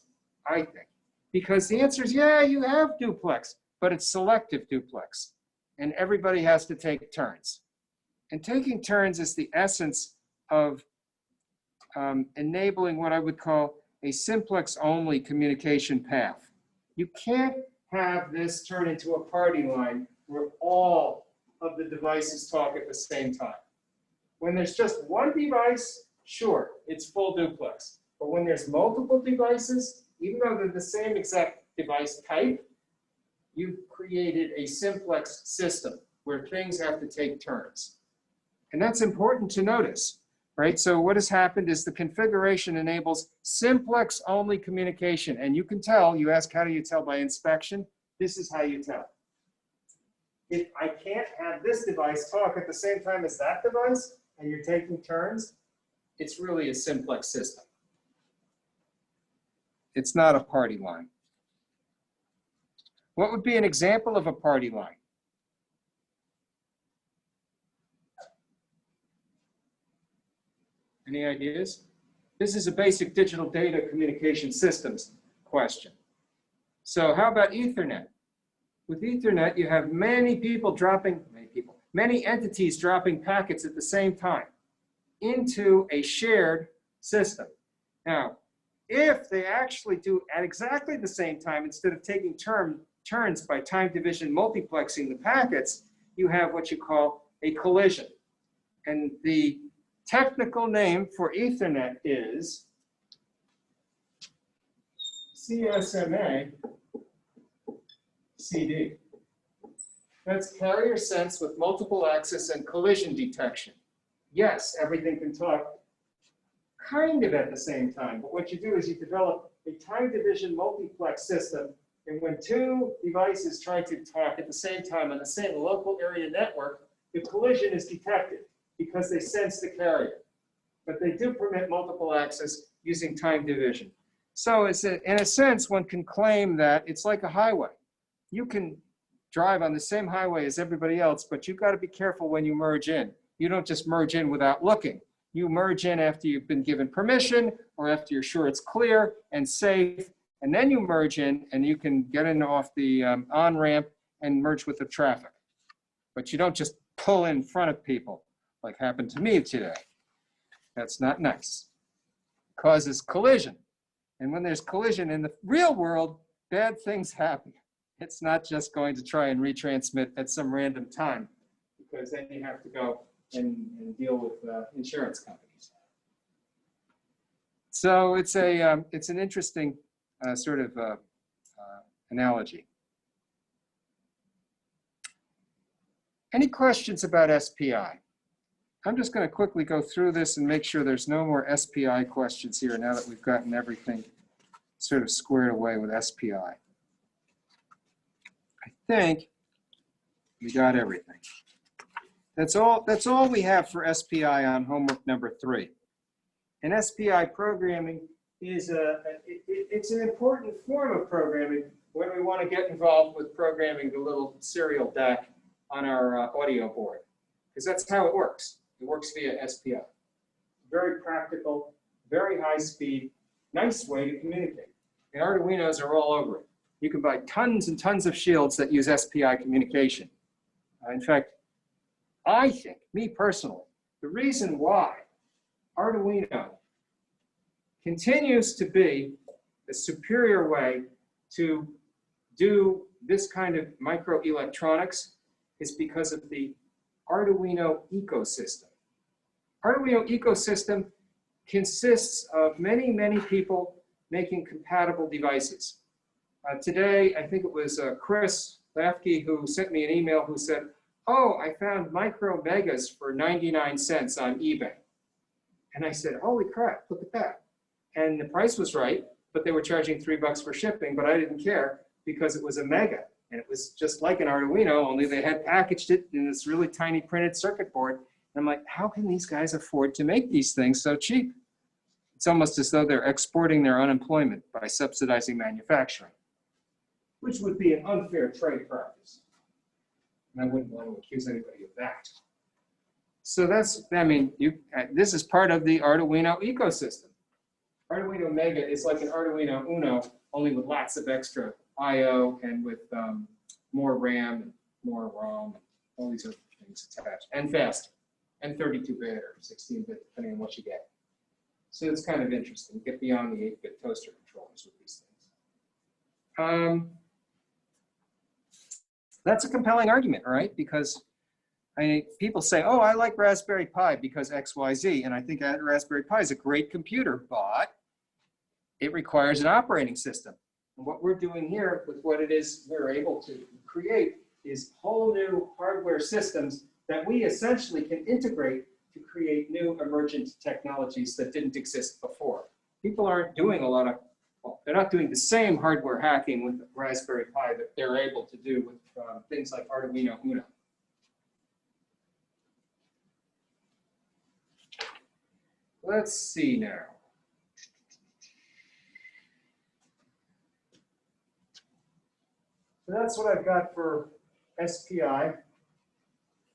I think, because the answer is, yeah, you have duplex, but it's selective duplex, and everybody has to take turns. And taking turns is the essence of enabling what I would call a simplex-only communication path. You can't have this turn into a party line where all of the devices talk at the same time. When there's just one device, sure, it's full duplex. But when there's multiple devices, even though they're the same exact device type, you've created a simplex system where things have to take turns. And that's important to notice, right? So what has happened is the configuration enables simplex-only communication. And you can tell, you ask, how do you tell by inspection? This is how you tell. If I can't have this device talk at the same time as that device, and you're taking turns, it's really a simplex system. It's not a party line. What would be an example of a party line? Any ideas? This is a basic digital data communication systems question. So how about Ethernet? With Ethernet, you have many entities dropping packets at the same time into a shared system. Now, if they actually do at exactly the same time, instead of taking turns by time division multiplexing the packets, you have what you call a collision. And the technical name for Ethernet is CSMA CD. That's carrier sense with multiple access and collision detection. Yes, everything can talk kind of at the same time, but what you do is you develop a time division multiplex system, and when two devices try to talk at the same time on the same local area network, the collision is detected because they sense the carrier. But they do permit multiple access using time division. So in a sense, one can claim that it's like a highway. You can drive on the same highway as everybody else, but you've got to be careful when you merge in. You don't just merge in without looking. You merge in after you've been given permission or after you're sure it's clear and safe, and then you merge in and you can get in off the on-ramp and merge with the traffic. But you don't just pull in front of people like happened to me today. That's not nice. Causes collision. And when there's collision in the real world, bad things happen. It's not just going to try and retransmit at some random time, because then you have to go and deal with insurance companies. So it's an interesting sort of analogy. Any questions about SPI? I'm just going to quickly go through this and make sure there's no more SPI questions here now that we've gotten everything sort of squared away with SPI. I think we got everything. That's all we have for SPI on homework number 3. And SPI programming is it's an important form of programming when we want to get involved with programming the little serial DAC on our audio board, because that's how it works. It works via SPI. Very practical, very high speed, nice way to communicate. And Arduinos are all over it. You can buy tons and tons of shields that use SPI communication. In fact, I think, me personally, the reason why Arduino continues to be the superior way to do this kind of microelectronics is because of the Arduino ecosystem. Arduino ecosystem consists of many, many people making compatible devices. Today, I think it was Chris Lafke who sent me an email who said, oh, I found micro megas for 99 cents on eBay. And I said, holy crap, look at that. And the price was right, but they were charging $3 for shipping, but I didn't care because it was a mega. And it was just like an Arduino, only they had packaged it in this really tiny printed circuit board. And I'm like, how can these guys afford to make these things so cheap? It's almost as though they're exporting their unemployment by subsidizing manufacturing, which would be an unfair trade practice. And I wouldn't want to accuse anybody of that. So that's, I mean, this is part of the Arduino ecosystem. Arduino Mega is like an Arduino Uno, only with lots of extra I/O and with more RAM and more ROM, and all these other things attached, and fast, and 32-bit or 16-bit, depending on what you get. So it's kind of interesting. Get beyond the 8-bit toaster controllers with these things. That's a compelling argument, right? Because people say, oh, I like Raspberry Pi because X, Y, Z. And I think Raspberry Pi is a great computer, but it requires an operating system. And what we're doing here with what it is we're able to create is whole new hardware systems that we essentially can integrate to create new emergent technologies that didn't exist before. People aren't doing a lot of, well, they're not doing the same hardware hacking with the Raspberry Pi that they're able to do with things like Arduino Uno. Let's see now. So that's what I've got for SPI.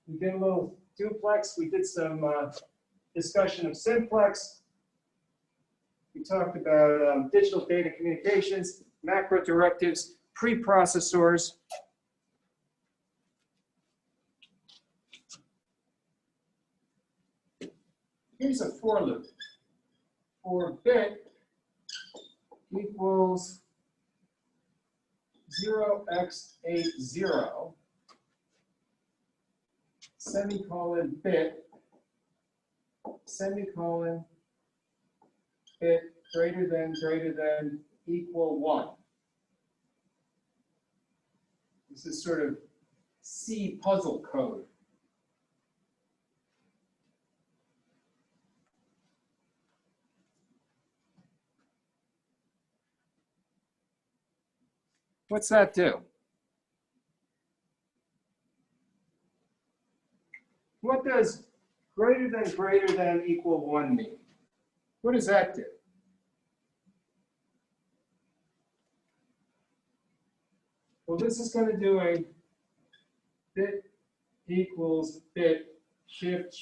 We did a little duplex. We did some discussion of simplex. We talked about digital data communications, macro directives, preprocessors. Here's a for loop. For bit equals 0x80, semicolon bit, semicolon bit greater than equal 1. This is sort of C puzzle code. What's that do? What does greater than equal 1 mean? What does that do? Well, this is going to do a bit equals bit shift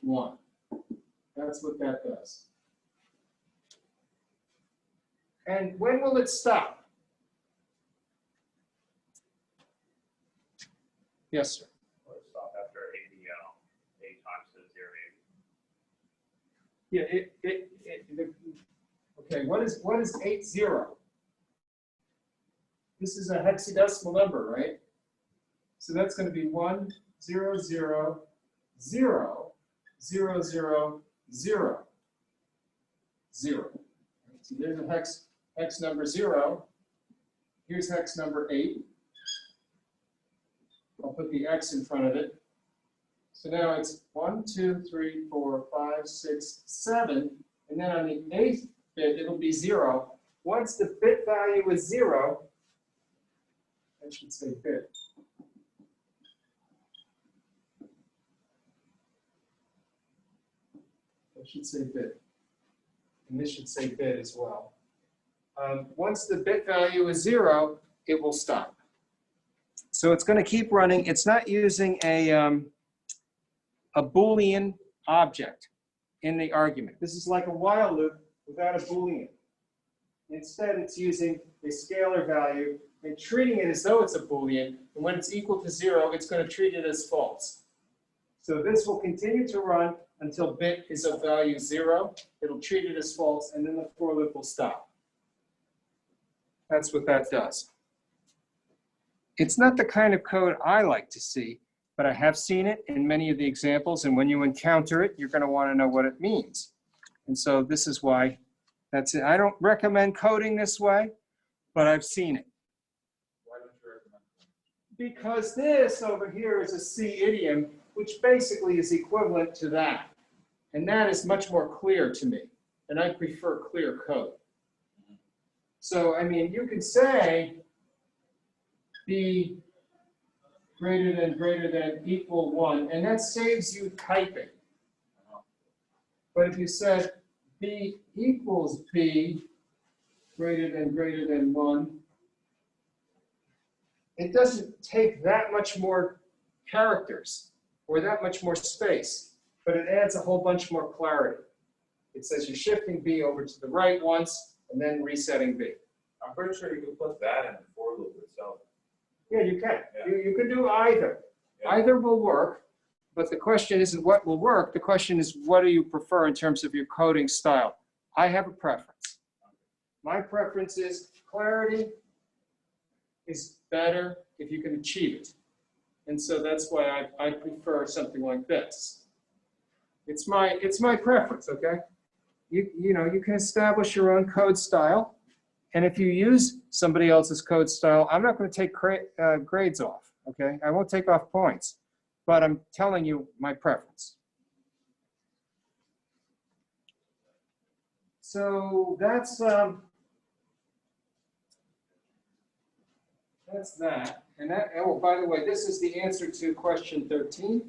1. That's what that does. And when will it stop? Yes, sir. Or stop after 8 times the 0. Yeah, okay, what is 80? This is a hexadecimal number, right? So that's going to be 1 0 0 0 0 0 0 0. So there's a hex number 0. Here's hex number 8. I'll put the X in front of it. So now it's 1 2 3 4 5 6 7, and then on the 8th bit it'll be 0. Once the bit value is 0, I should say bit. I should say bit. And this should say bit as well. Once the bit value is 0, it will stop. So it's going to keep running. It's not using a Boolean object in the argument. This is like a while loop without a Boolean. Instead, it's using a scalar value and treating it as though it's a Boolean. And when it's equal to 0, it's going to treat it as false. So this will continue to run until bit is of value 0. It'll treat it as false, and then the for loop will stop. That's what that does. It's not the kind of code I like to see, but I have seen it in many of the examples, and when you encounter it, you're going to want to know what it means. And so this is why that's it. I don't recommend coding this way, but I've seen it. Why don't you recommend that? Because this over here is a C idiom, which basically is equivalent to that. And that is much more clear to me, and I prefer clear code. So, I mean, you can say be greater than equal 1, and that saves you typing. But if you said b equals b greater than 1, it doesn't take that much more characters or that much more space, but it adds a whole bunch more clarity. It says you're shifting b over to the right once and then resetting b. I'm pretty sure you could put that in the for loop itself. Yeah, you can. Yeah. You can do either. Yeah. Either will work, but the question isn't what will work. The question is, what do you prefer in terms of your coding style? I have a preference. My preference is clarity is better if you can achieve it. And so that's why I prefer something like this. It's my preference, okay? You know, you can establish your own code style. And if you use somebody else's code style, I'm not going to take grades off, okay? I won't take off points, but I'm telling you my preference. So that's that. And that, oh, by the way, this is the answer to question 13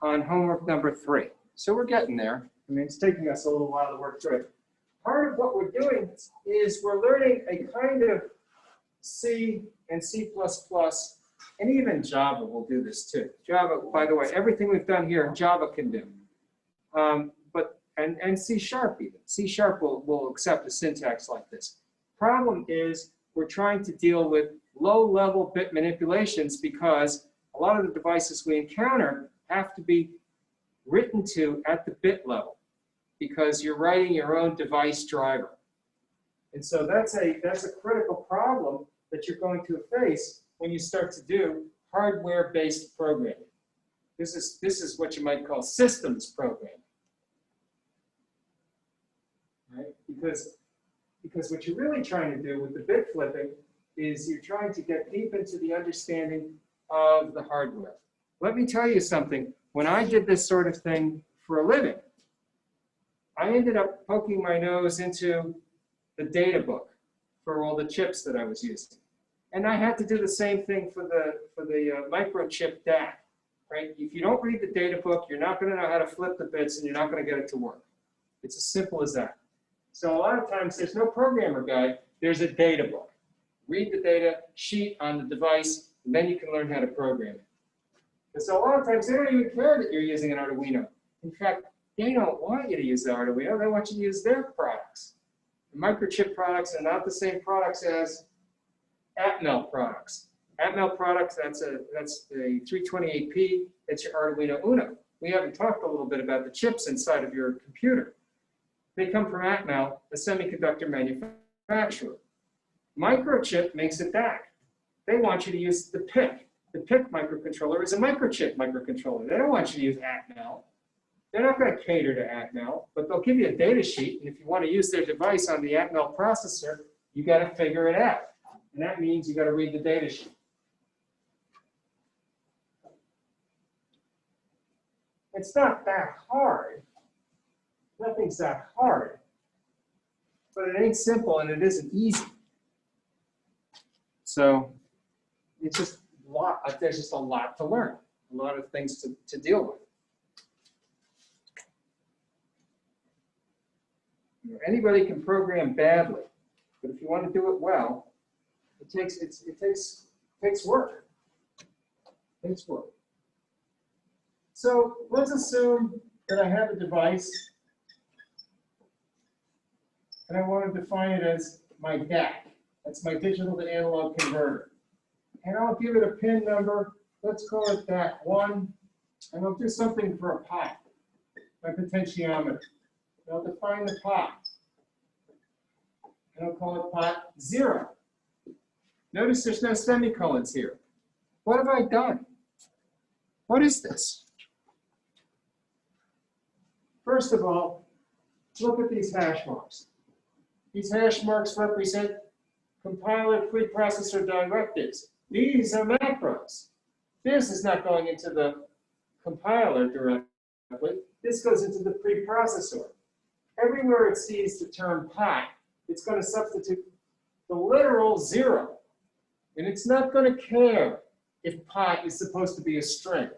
on homework number 3. So we're getting there. I mean, it's taking us a little while to work through it. Part of what we're doing is we're learning a kind of C and C++, and even Java will do this too. Java, by the way, everything we've done here, Java can do. And C# even. C# will accept a syntax like this. Problem is, we're trying to deal with low-level bit manipulations because a lot of the devices we encounter have to be written to at the bit level because you're writing your own device driver. And so that's a critical problem that you're going to face when you start to do hardware-based programming. This is what you might call systems programming. Right? Because what you're really trying to do with the bit flipping is you're trying to get deep into the understanding of the hardware. Let me tell you something. When I did this sort of thing for a living, I ended up poking my nose into the data book for all the chips that I was using. And I had to do the same thing for the microchip DAC, right? If you don't read the data book, you're not going to know how to flip the bits and you're not going to get it to work. It's as simple as that. So a lot of times there's no programmer guide, there's a data book. Read the data sheet on the device, and then you can learn how to program it. And so a lot of times they don't even care that you're using an Arduino. In fact, they don't want you to use the Arduino, they want you to use their products. The microchip products are not the same products as Atmel products. Atmel products, that's the 328P, that's your Arduino Uno. We haven't talked a little bit about the chips inside of your computer. They come from Atmel, a semiconductor manufacturer. Microchip makes a DAC. They want you to use the PIC. The PIC microcontroller is a microchip microcontroller. They don't want you to use Atmel. They're not going to cater to Atmel, but they'll give you a data sheet, and if you want to use their device on the Atmel processor, you got to figure it out. And that means you got to read the data sheet. It's not that hard. Nothing's that hard. But it ain't simple and it isn't easy. So it's just a lot, there's just a lot to learn, a lot of things to deal with. You know, anybody can program badly, but if you want to do it well, it takes work. It takes work. So let's assume that I have a device and I want to define it as my DAC. That's my digital to analog converter. And I'll give it a pin number. Let's call it DAC1. And I'll do something for a pot, my potentiometer. And I'll define the pot. And I'll call it pot 0. Notice there's no semicolons here. What have I done? What is this? First of all, look at these hash marks. These hash marks represent compiler preprocessor directives. These are macros. This is not going into the compiler directly. This goes into the preprocessor. Everywhere it sees the term pot, it's going to substitute the literal 0. And it's not going to care if pot is supposed to be a string,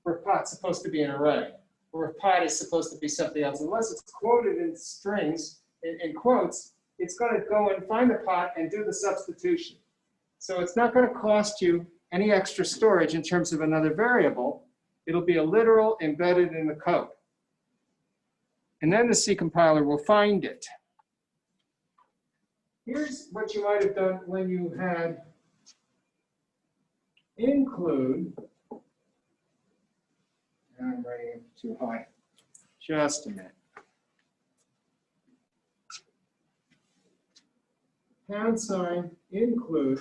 or if pot's supposed to be an array, or if pot is supposed to be something else. Unless it's quoted in strings, in quotes, it's going to go and find the pot and do the substitution. So it's not going to cost you any extra storage in terms of another variable. It'll be a literal embedded in the code. And then the C compiler will find it. Here's what you might have done when you had include. I'm writing it too high. Just a minute. Pound include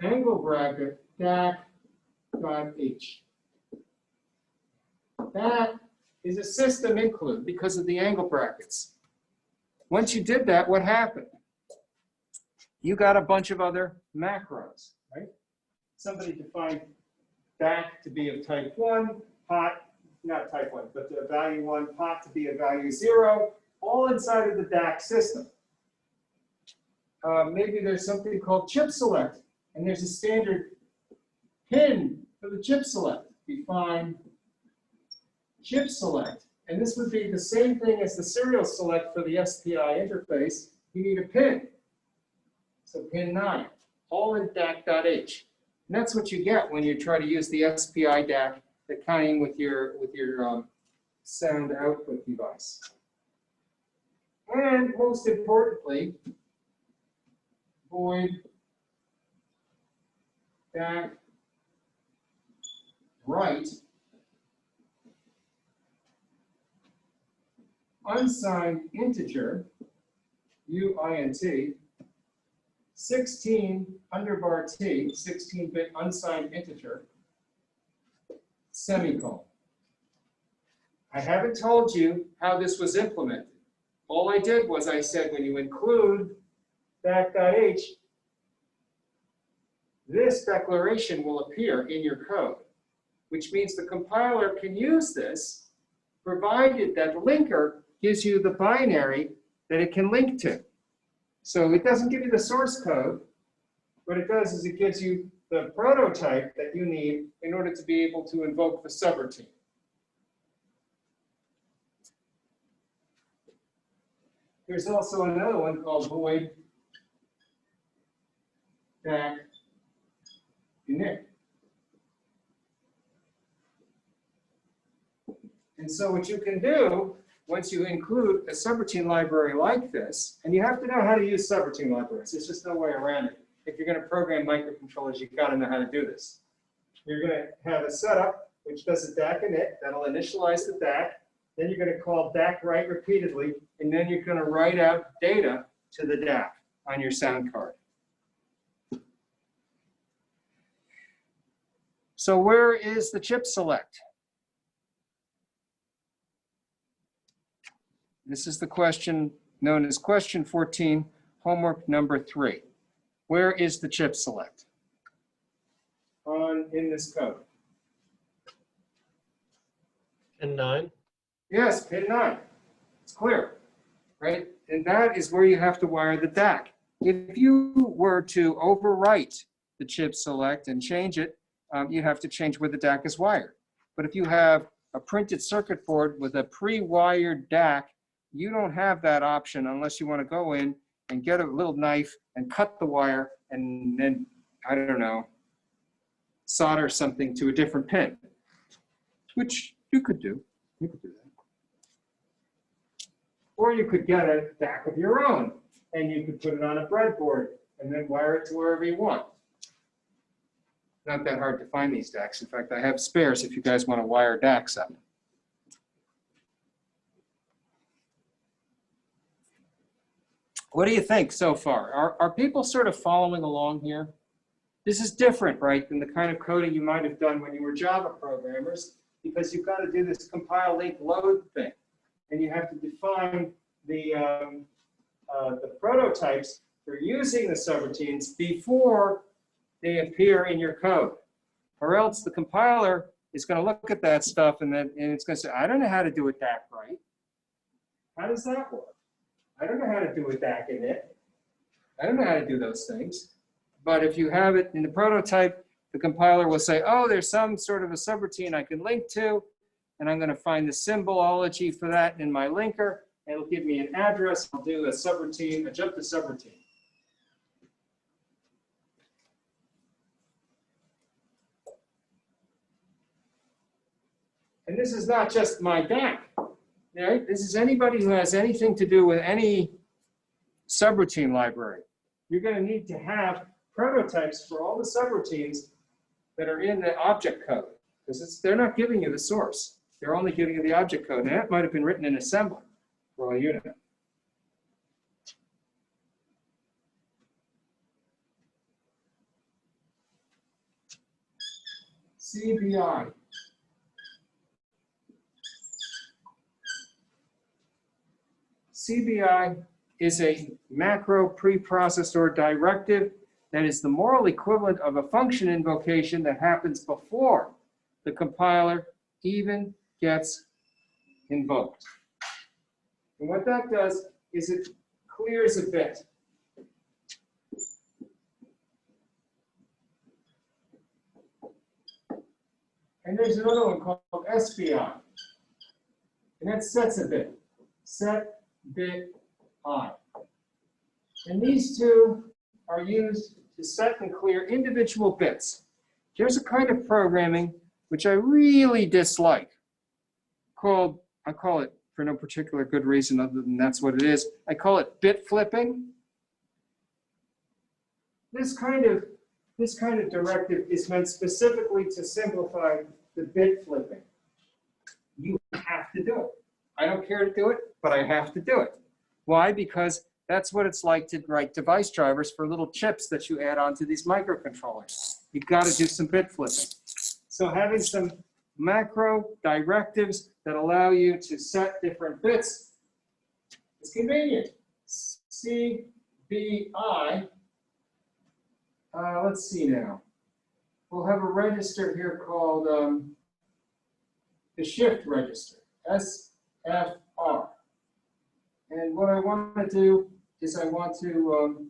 angle bracket DAC.h. That is a system include because of the angle brackets. Once you did that, what happened? You got a bunch of other macros, right? Somebody defined DAC to be of type 1, pot, not type 1, but the value 1, pot to be a value 0, all inside of the DAC system. Maybe there's something called chip select, and there's a standard pin for the chip select. Define chip select. And this would be the same thing as the serial select for the SPI interface. You need a pin. So pin 9, all in DAC.h. And that's what you get when you try to use the SPI DAC, the counting with your sound output device. And most importantly, void DAC right unsigned integer, UINT, 16 underbar T, 16-bit unsigned integer, semicolon. I haven't told you how this was implemented. All I did was I said when you include DAC.h, this declaration will appear in your code, which means the compiler can use this provided that the linker gives you the binary that it can link to. So it doesn't give you the source code. What it does is it gives you the prototype that you need in order to be able to invoke the subroutine. There's also another one called void DAC init. And so what you can do once you include a subroutine library like this, and you have to know how to use subroutine libraries. There's just no way around it. If you're going to program microcontrollers, you've got to know how to do this. You're going to have a setup which does a DAC init. That'll initialize the DAC. Then you're going to call DAC write repeatedly, and then you're going to write out data to the DAC on your sound card. So where is the chip select? This is the question known as question 14, homework number 3. Where is the chip select in this code? Pin 9. Yes, pin 9. It's clear, right? And that is where you have to wire the DAC. If you were to overwrite the chip select and change it, you have to change where the DAC is wired. But if you have a printed circuit board with a pre-wired DAC, you don't have that option unless you want to go in and get a little knife and cut the wire and then, I don't know, solder something to a different pin, which you could do. You could do that. Or you could get a DAC of your own and you could put it on a breadboard and then wire it to wherever you want. Not that hard to find these DACs. In fact, I have spares if you guys want to wire DACs up. What do you think so far? Are people sort of following along here? This is different, right, than the kind of coding you might have done when you were Java programmers, because you've got to do this compile, link, load thing. And you have to define the prototypes for using the subroutines before they appear in your code. Or else the compiler is going to look at that stuff and it's going to say, I don't know how to do a DAC right. How does that work? I don't know how to do a DAC init. I don't know how to do those things. But if you have it in the prototype, the compiler will say, oh, there's some sort of a subroutine I can link to, and I'm going to find the symbology for that in my linker, and it'll give me an address. I'll do a subroutine, a jump to subroutine. And this is not just my DAC. Right? This is anybody who has anything to do with any subroutine library. You're going to need to have prototypes for all the subroutines that are in the object code, because they're not giving you the source. They're only giving you the object code, and that might have been written in assembly for all you know. CBI. CBI is a macro preprocessor directive that is the moral equivalent of a function invocation that happens before the compiler even gets invoked. And what that does is it clears a bit. And there's another one called SPI. And that sets a bit. Set bit I. And these two are used to set and clear individual bits. Here's a kind of programming which I really dislike, I call it, for no particular good reason other than that's what it is, I call it bit flipping. This kind of directive is meant specifically to simplify the bit flipping. You have to do it. I don't care to do it, but I have to do it. Why? Because that's what it's like to write device drivers for little chips that you add onto these microcontrollers. You've got to do some bit flipping. So having some macro directives that allow you to set different bits is convenient. CBI, let's see now. We'll have a register here called the shift register, SFR. And what I want to do is I want to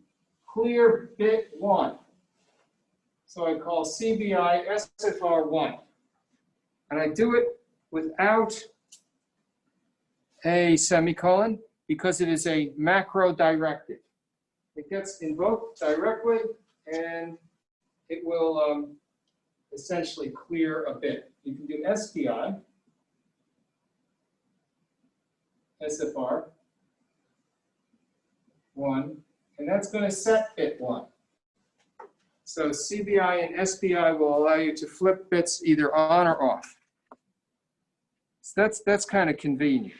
clear bit 1. So I call CBI SFR1. And I do it without a semicolon because it is a macro directive. It gets invoked directly and it will essentially clear a bit. You can do SPI, SFR, 1, and that's going to set bit 1. So CBI and SPI will allow you to flip bits either on or off. So that's kind of convenient.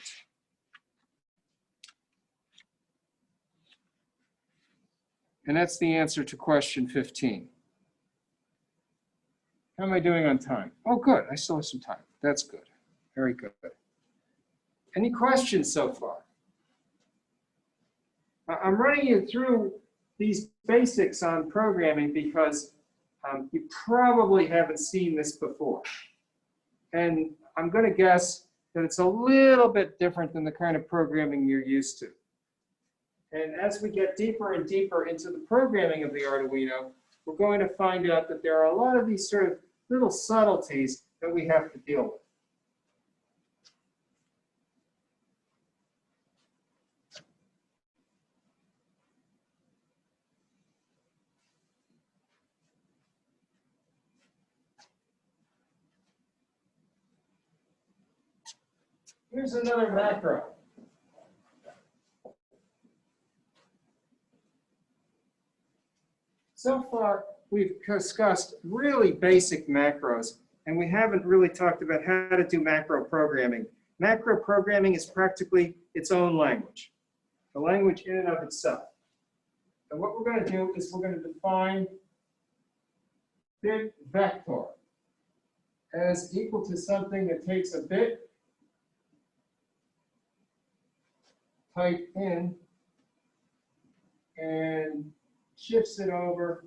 And that's the answer to question 15. How am I doing on time? Oh, good. I still have some time. That's good. Very good. Any questions so far? I'm running you through these basics on programming because you probably haven't seen this before. And I'm going to guess that it's a little bit different than the kind of programming you're used to. And as we get deeper and deeper into the programming of the Arduino, we're going to find out that there are a lot of these sort of little subtleties that we have to deal with. Here's another macro. So far, we've discussed really basic macros, and we haven't really talked about how to do macro programming. Macro programming is practically its own language, a language in and of itself. And what we're going to do is we're going to define bit vector as equal to something that takes a bit, type in, and shifts it over.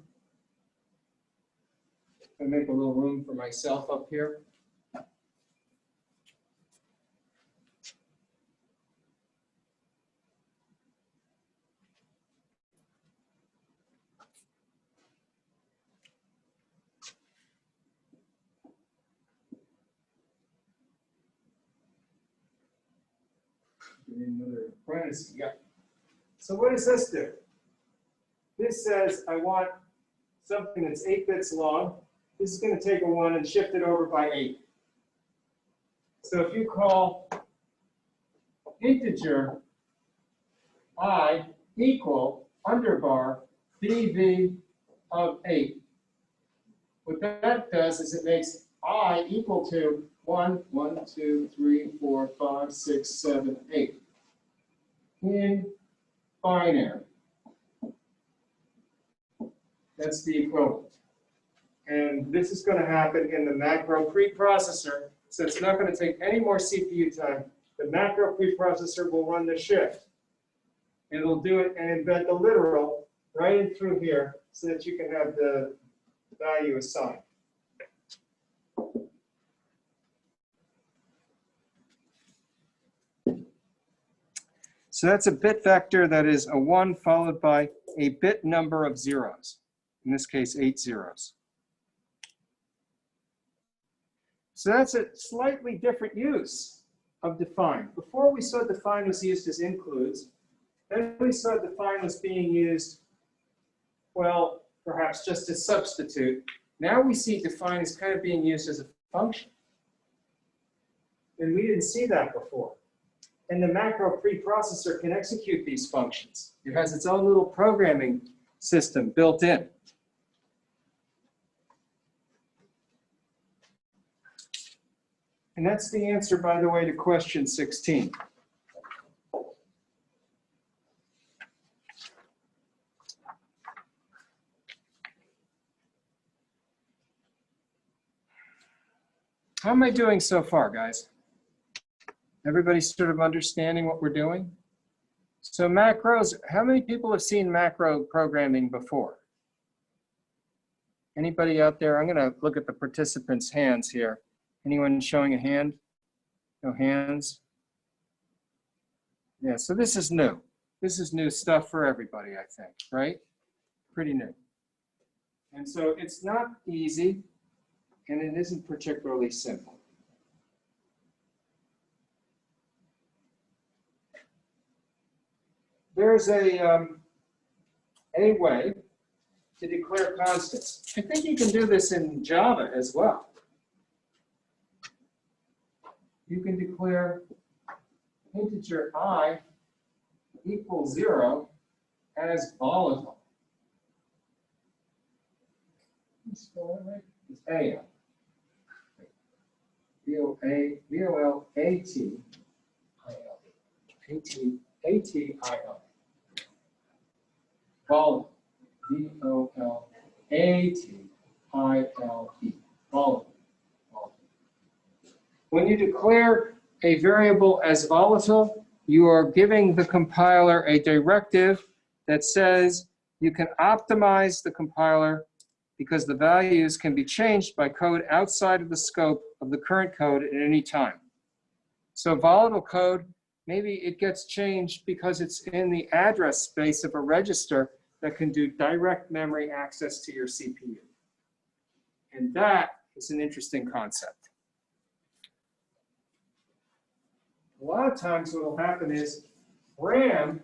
I make a little room for myself up here. Another parenthesis. Yeah. So what does this do? This says I want something that's 8 bits long. This is going to take a 1 and shift it over by 8. So if you call integer I equal underbar BV of 8, what that does is it makes I equal to 1, 1, 2, 3, 4, 5, 6, 7, 8 in binary. That's the equivalent. And this is going to happen in the macro preprocessor, so it's not going to take any more CPU time. The macro preprocessor will run the shift. And it'll do it and embed the literal right in through here so that you can have the value assigned. So that's a bit vector that is a 1 followed by a bit number of zeros. In this case, 8 zeros. So that's a slightly different use of define. Before we saw define was used as includes. Then we saw define was being used Well, perhaps just a substitute. Now we see define as kind of being used as a function. And we didn't see that before. And the macro preprocessor can execute these functions. It has its own little programming system built in. And that's the answer, by the way, to question 16. How am I doing so far, guys? Everybody sort of understanding what we're doing? So macros, how many people have seen macro programming before? Anybody out there? I'm gonna look at the participants' hands here. Anyone showing a hand? No hands? Yeah, so this is new. This is new stuff for everybody, I think, right? Pretty new. And so it's not easy, and it isn't particularly simple. There's a way to declare constants. I think you can do this in Java as well. You can declare integer I equals 0 as volatile. It's A. V-O-L-A-T-I-L-E. Volatile. V-O-L-A-T-I-L-E. Volatile. When you declare a variable as volatile, you are giving the compiler a directive that says you can optimize the compiler because the values can be changed by code outside of the scope of the current code at any time. So volatile code, maybe it gets changed because it's in the address space of a register that can do direct memory access to your CPU. And that is an interesting concept. A lot of times what will happen is RAM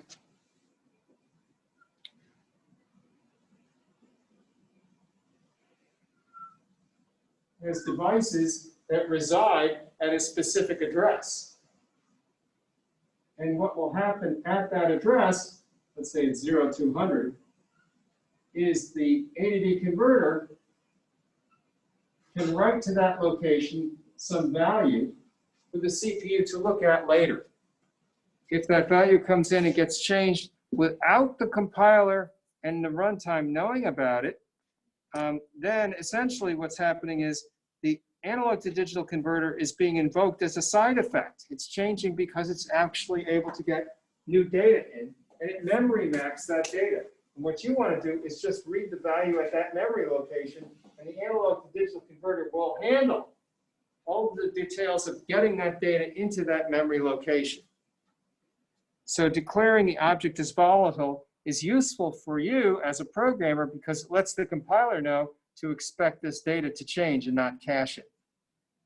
has devices that reside at a specific address. And what will happen at that address, let's say it's 0200, is the ADD converter can write to that location some value for the CPU to look at later. If that value comes in and gets changed without the compiler and the runtime knowing about it, then essentially what's happening is the analog to digital converter is being invoked as a side effect. It's changing because it's actually able to get new data in, and it memory maps that data. And what you want to do is just read the value at that memory location, and the analog to digital converter will handle all of the details of getting that data into that memory location. So declaring the object as volatile is useful for you as a programmer because it lets the compiler know to expect this data to change and not cache it,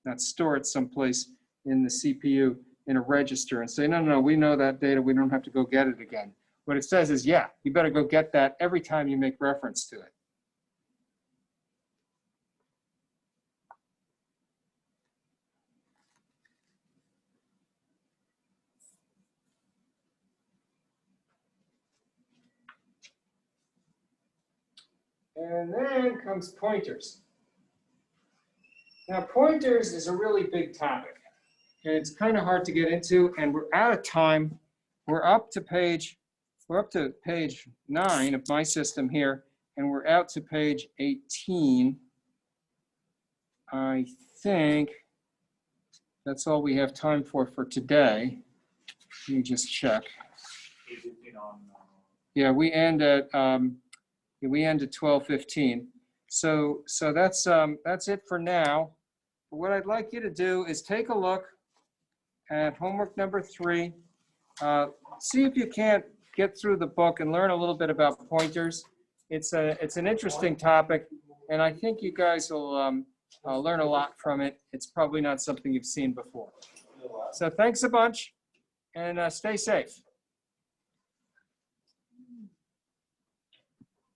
not store it someplace in the CPU in a register and say, no, no, we know that data, we don't have to go get it again. What it says is, yeah, you better go get that every time you make reference to it. And then comes pointers. Now, pointers is a really big topic, and it's kind of hard to get into, and we're out of time. We're up to page 9 of my system here, and we're out to page 18. I think that's all we have time for today. Let me just check. Yeah, we end at 12:15. So that's it for now. But what I'd like you to do is take a look at homework number 3. See if you can't get through the book and learn a little bit about pointers. It's an interesting topic, and I think you guys will learn a lot from it. It's probably not something you've seen before. So thanks a bunch, and stay safe.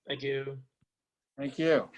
Thank you. Thank you.